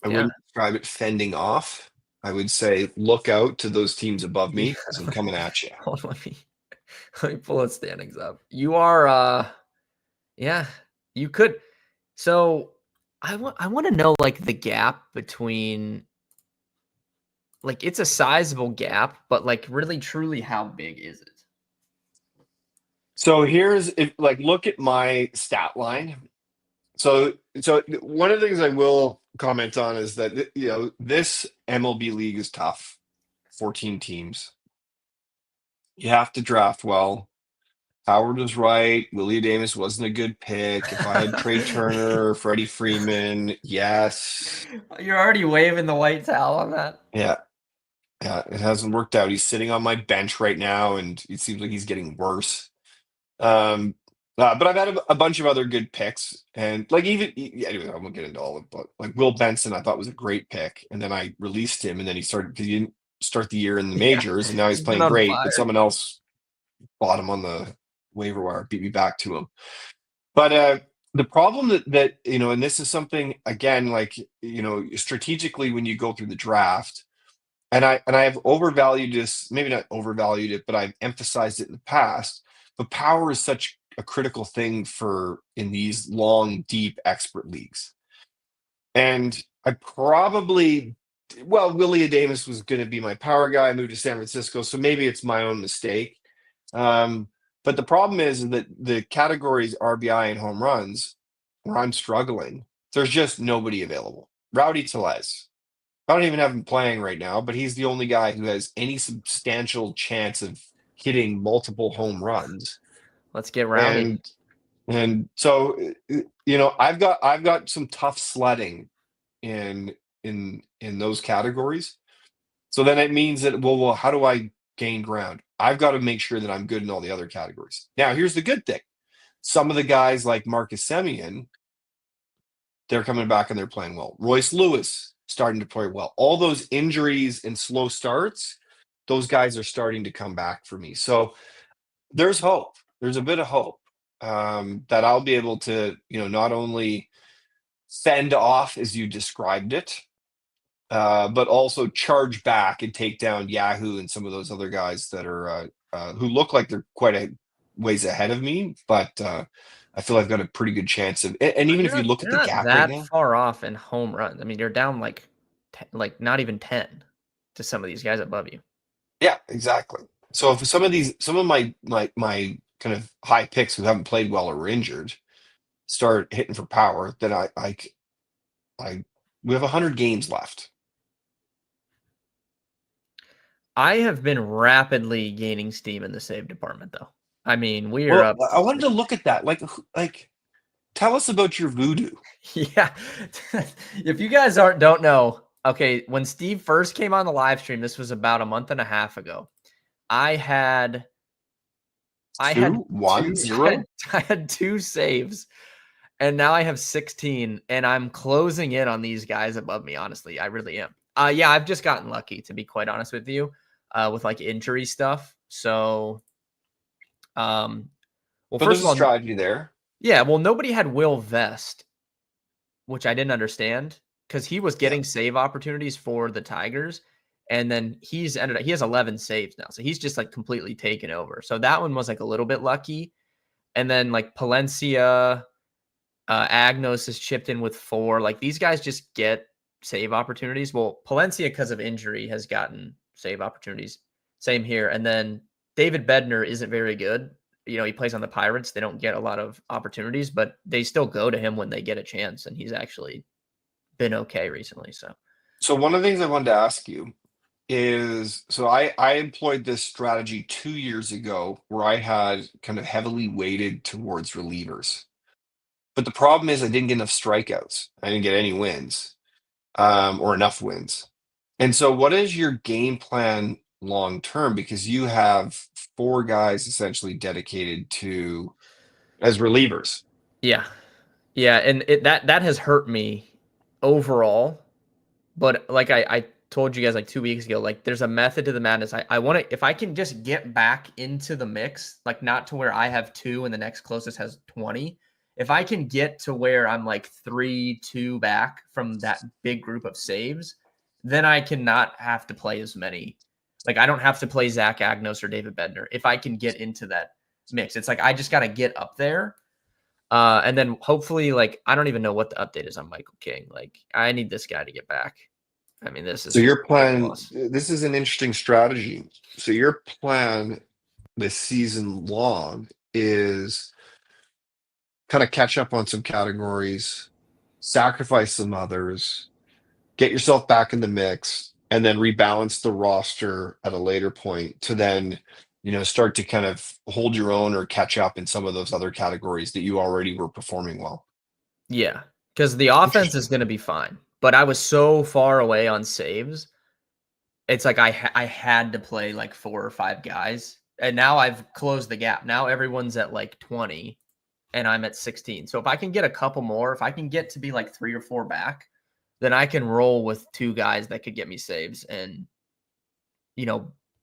Speaker 2: I wouldn't describe it fending off. I would say, look out to those teams above me because I'm coming at you.
Speaker 1: Let me pull the standings up. You are, you could. So I want to know like the gap between, like, it's a sizable gap, but like really truly how big is it?
Speaker 2: So look at my stat line. So one of the things I will comment on is that this MLB league is tough. 14 teams. You have to draft well. Howard was right. Willie Davis wasn't a good pick. If I had Trey Turner or Freddie Freeman, yes.
Speaker 1: You're already waving the white towel on that.
Speaker 2: Yeah. It hasn't worked out. He's sitting on my bench right now, and it seems like he's getting worse. Um, but I've had a bunch of other good picks, and like anyway, I won't get into all of it, but like Will Benson, I thought was a great pick, and then I released him, and then he started because he didn't start the year in the
Speaker 1: Yeah,
Speaker 2: majors, and now he's
Speaker 1: he's been
Speaker 2: playing
Speaker 1: on
Speaker 2: great. But
Speaker 1: fire.
Speaker 2: someone else bought him on the waiver wire, beat me back to him. But the problem that and this is something again, like strategically when you go through the draft, and I have overvalued this, maybe not overvalued it, but I've emphasized it in the past. But power is such a critical thing for in these long, deep expert leagues. And I probably, well, Willie Adames was going to be my power guy. I moved to San Francisco, so maybe it's my own mistake. Um, but the problem is that the categories RBI and home runs, where I'm struggling, there's just nobody available. Rowdy Tellez. I don't even have him playing right now, but he's the only guy who has any substantial chance of hitting multiple home runs.
Speaker 1: Let's get rowdy.
Speaker 2: And so I've got some tough sledding in those categories. So then it means that well, how do I gain ground? I've got to make sure that I'm good in all the other categories. Now, here's the good thing. Some of the guys like Marcus Semien, they're coming back and they're playing well. Royce Lewis starting to play well. All those injuries and slow starts, those guys are starting to come back for me. So there's hope. There's a bit of hope that I'll be able to, not only fend off as you described it, but also charge back and take down Yahoo and some of those other guys that are who look like they're quite a ways ahead of me. But I feel I've got a pretty good chance of. And even if you look at
Speaker 1: You're
Speaker 2: the
Speaker 1: not
Speaker 2: gap right
Speaker 1: that
Speaker 2: now,
Speaker 1: far off in home runs. I mean, you're down like not even 10 to some of these guys above you.
Speaker 2: yeah, exactly. So if some of my kind of high picks who haven't played well or were injured start hitting for power, then I we have 100 games left.
Speaker 1: I have been rapidly gaining steam in the save department, though. I mean, we are
Speaker 2: Well,
Speaker 1: up.
Speaker 2: I wanted to look at that. Like, tell us about your voodoo.
Speaker 1: Yeah. If you guys don't know, okay, when Steve first came on the live stream, this was about a month and a half ago. I had
Speaker 2: Two, one,
Speaker 1: two I had,
Speaker 2: zero.
Speaker 1: I had two saves, and now I have 16, and I'm closing in on these guys above me, honestly. I really am. Yeah, I've just gotten lucky, to be quite honest with you, with like injury stuff. So well,
Speaker 2: But
Speaker 1: first
Speaker 2: there's
Speaker 1: of
Speaker 2: a
Speaker 1: all,
Speaker 2: strategy there.
Speaker 1: yeah, well, nobody had Will Vest, which I didn't understand because he was
Speaker 2: Yeah.
Speaker 1: getting save opportunities for the Tigers. And then he has 11 saves now. So he's just like completely taken over. So that one was like a little bit lucky. And then like Palencia, Agnos has chipped in with 4. Like these guys just get save opportunities. Well, Palencia, because of injury, has gotten save opportunities. Same here. And then David Bednar isn't very good. He plays on the Pirates. They don't get a lot of opportunities, but they still go to him when they get a chance. And he's actually been okay recently.
Speaker 2: So one of the things I wanted to ask you is, so I employed this strategy 2 years ago where I had kind of heavily weighted towards relievers. But the problem is I didn't get enough strikeouts. I didn't get any wins, or enough wins. And so what is your game plan long term? Because you have 4 guys essentially dedicated to as relievers.
Speaker 1: Yeah. Yeah. And that has hurt me overall. But like I told you guys like 2 weeks ago, like there's a method to the madness. I want to, if I can just get back into the mix, like not to where I have 2 and the next closest has 20. If I can get to where I'm like 3-2 back from that big group of saves, then I cannot have to play as many. Like I don't have to play Zach Agnos or David Bednar if I can get into that mix. It's like I just got to get up there. And then hopefully, like, I don't even know what the update is on Michael King. Like, I need this guy to get back. I mean, this is
Speaker 2: So
Speaker 1: just
Speaker 2: your
Speaker 1: a big
Speaker 2: plan,
Speaker 1: loss.
Speaker 2: this is an interesting strategy. So your plan this season long is kind of catch up on some categories, sacrifice some others, get yourself back in the mix, and then rebalance the roster at a later point to then, start to kind of hold your own or catch up in some of those other categories that you already were performing well.
Speaker 1: Yeah, because the offense
Speaker 2: Interesting.
Speaker 1: is going to be fine. But I was so far away on saves it's like I had to play like 4 or 5 guys, and now I've closed the gap. Now everyone's at like 20, and I'm at 16. So if I can get a couple more, if I can get to be like 3 or 4 back, then I can roll with 2 guys that could get me saves and,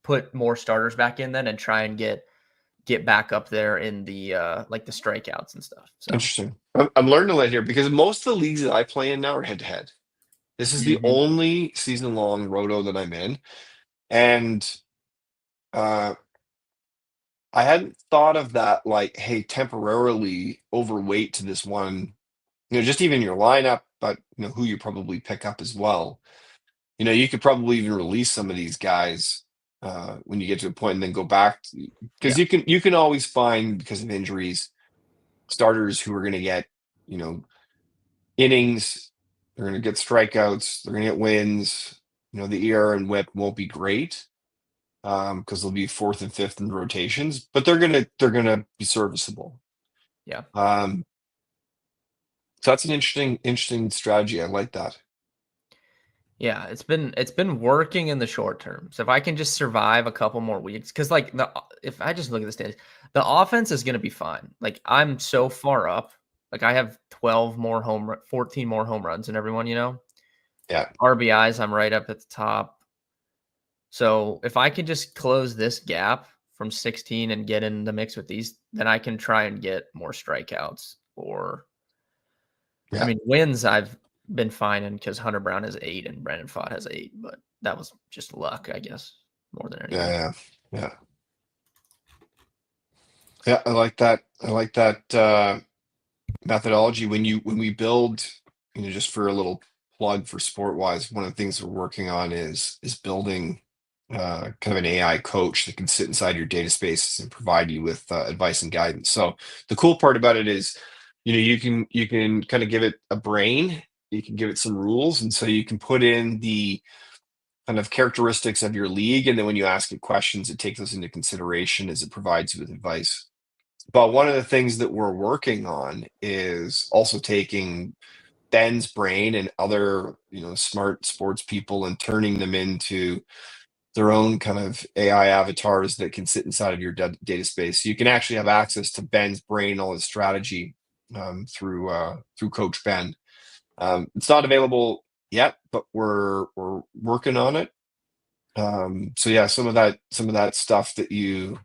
Speaker 1: put more starters back in then and try and get back up there in the like the strikeouts and stuff. So
Speaker 2: Interesting. I'm learning a lot here because most of the leagues that I play in now are head to head. This is the
Speaker 1: mhm.
Speaker 2: only season long roto that I'm in. And uh, I hadn't thought of that, like, hey, temporarily overweight to this one, just even your lineup, but who you probably pick up as well. You could probably even release some of these guys when you get to a point and then go back because
Speaker 1: Yeah.
Speaker 2: you can always find, because of injuries, starters who are going to get, you know, innings, they're going to get strikeouts, they're going to get wins. The ER and WHIP won't be great because they'll be fourth and fifth in rotations, but they're gonna be serviceable.
Speaker 1: Yeah.
Speaker 2: Um, so that's an interesting strategy. I like that.
Speaker 1: Yeah, it's been working in the short term. So if I can just survive a couple more weeks, because like if I just look at the standings, the offense is going to be fine. Like I'm so far up. Like I have 14 more home runs than everyone.
Speaker 2: Yeah,
Speaker 1: RBIs, I'm right up at the top. So if I can just close this gap from 16 and get in the mix with these, then I can try and get more strikeouts. Or I
Speaker 2: yeah,
Speaker 1: mean, wins I've been fine in because Hunter Brown has 8 and Brandon Pfaadt has 8, but that was just luck, I guess, more than
Speaker 2: yeah,
Speaker 1: anything.
Speaker 2: yeah, yeah. Yeah, I like that. I like that methodology. When we build, just for a little plug for SportWise, one of the things we're working on is building kind of an AI coach that can sit inside your data spaces and provide you with advice and guidance. So the cool part about it is, you can kind of give it a brain, you can give it some rules, and so you can put in the kind of characteristics of your league, and then when you ask it questions, it takes those into consideration as it provides you with advice. But one of the things that we're working on is also taking Ben's brain and other, smart sports people and turning them into their own kind of AI avatars that can sit inside of your data space. So you can actually have access to Ben's brain, all his strategy through Coach Ben. It's not available yet, but we're working on it. So yeah, some of that stuff that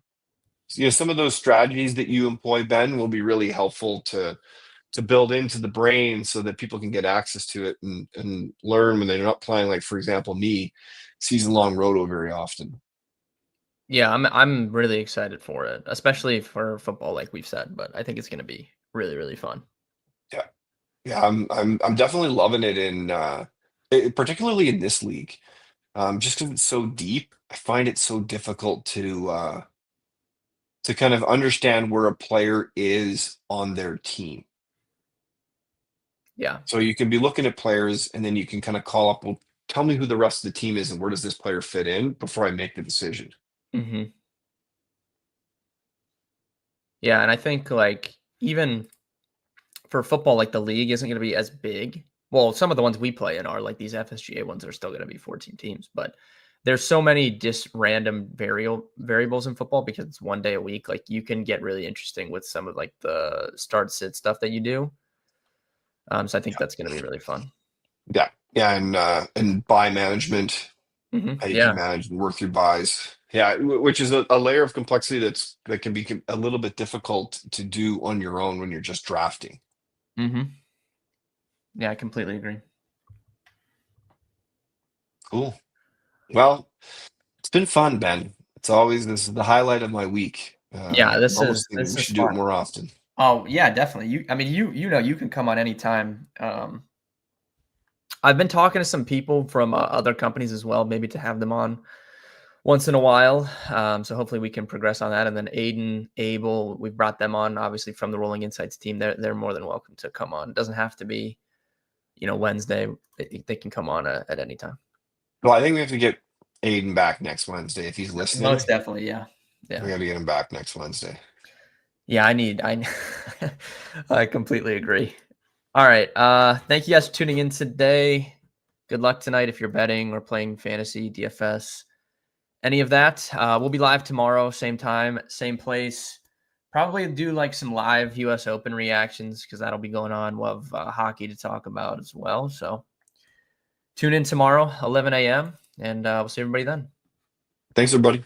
Speaker 2: some of those strategies that you employ, Ben, will be really helpful to build into the brain so that people can get access to it and learn when they're not playing, like, for example, me, season long roto very often.
Speaker 1: Yeah, I'm really excited for it, especially for football, like we've said. But I think it's going to be really, really fun.
Speaker 2: Yeah. Yeah, I'm definitely loving it particularly in this league. Just because it's so deep, I find it so difficult to kind of understand where a player is on their team.
Speaker 1: Yeah.
Speaker 2: So you can be looking at players and then you can kind of call up, well, tell me who the rest of the team is and where does this player fit in before I make the decision.
Speaker 1: hmm Yeah, and I think like even for football, like the league isn't going to be as big. Well, some of the ones we play in are like these FSGA ones are still going to be 14 teams, but there's so many just random variables in football because it's one day a week. Like you can get really interesting with some of like the start sit stuff that you do. So I think that's going to be really fun.
Speaker 2: Yeah. Yeah, and buy management, how you can
Speaker 1: Yeah.
Speaker 2: manage and work through buys. Yeah, which is a layer of complexity that can be a little bit difficult to do on your own when you're just drafting.
Speaker 1: hmm Yeah, I completely agree.
Speaker 2: Cool. Well, it's been fun, Ben. This is the highlight of my week.
Speaker 1: Yeah, this is
Speaker 2: Almost thinking
Speaker 1: this
Speaker 2: we
Speaker 1: is
Speaker 2: should do it
Speaker 1: fun.
Speaker 2: more often.
Speaker 1: Oh yeah, definitely. I mean, you can come on anytime. I've been talking to some people from other companies as well, maybe to have them on once in a while. So hopefully we can progress on that. And then Aiden, Abel, we brought them on, obviously from the Rolling Insights team. They're more than welcome to come on. It doesn't have to be, Wednesday. They can come on at any time.
Speaker 2: Well, I think we have to get Aiden back next Wednesday. If he's listening,
Speaker 1: Most definitely, yeah,
Speaker 2: we
Speaker 1: yeah,
Speaker 2: got to get him back next Wednesday.
Speaker 1: yeah. I completely agree. All right. Thank you guys for tuning in today. Good luck tonight if you're betting or playing fantasy, DFS, any of that. We'll be live tomorrow, same time, same place. Probably do like some live US Open reactions because that'll be going on. We'll have hockey to talk about as well. So tune in tomorrow, 11 a.m., and we'll see everybody then.
Speaker 2: Thanks, everybody.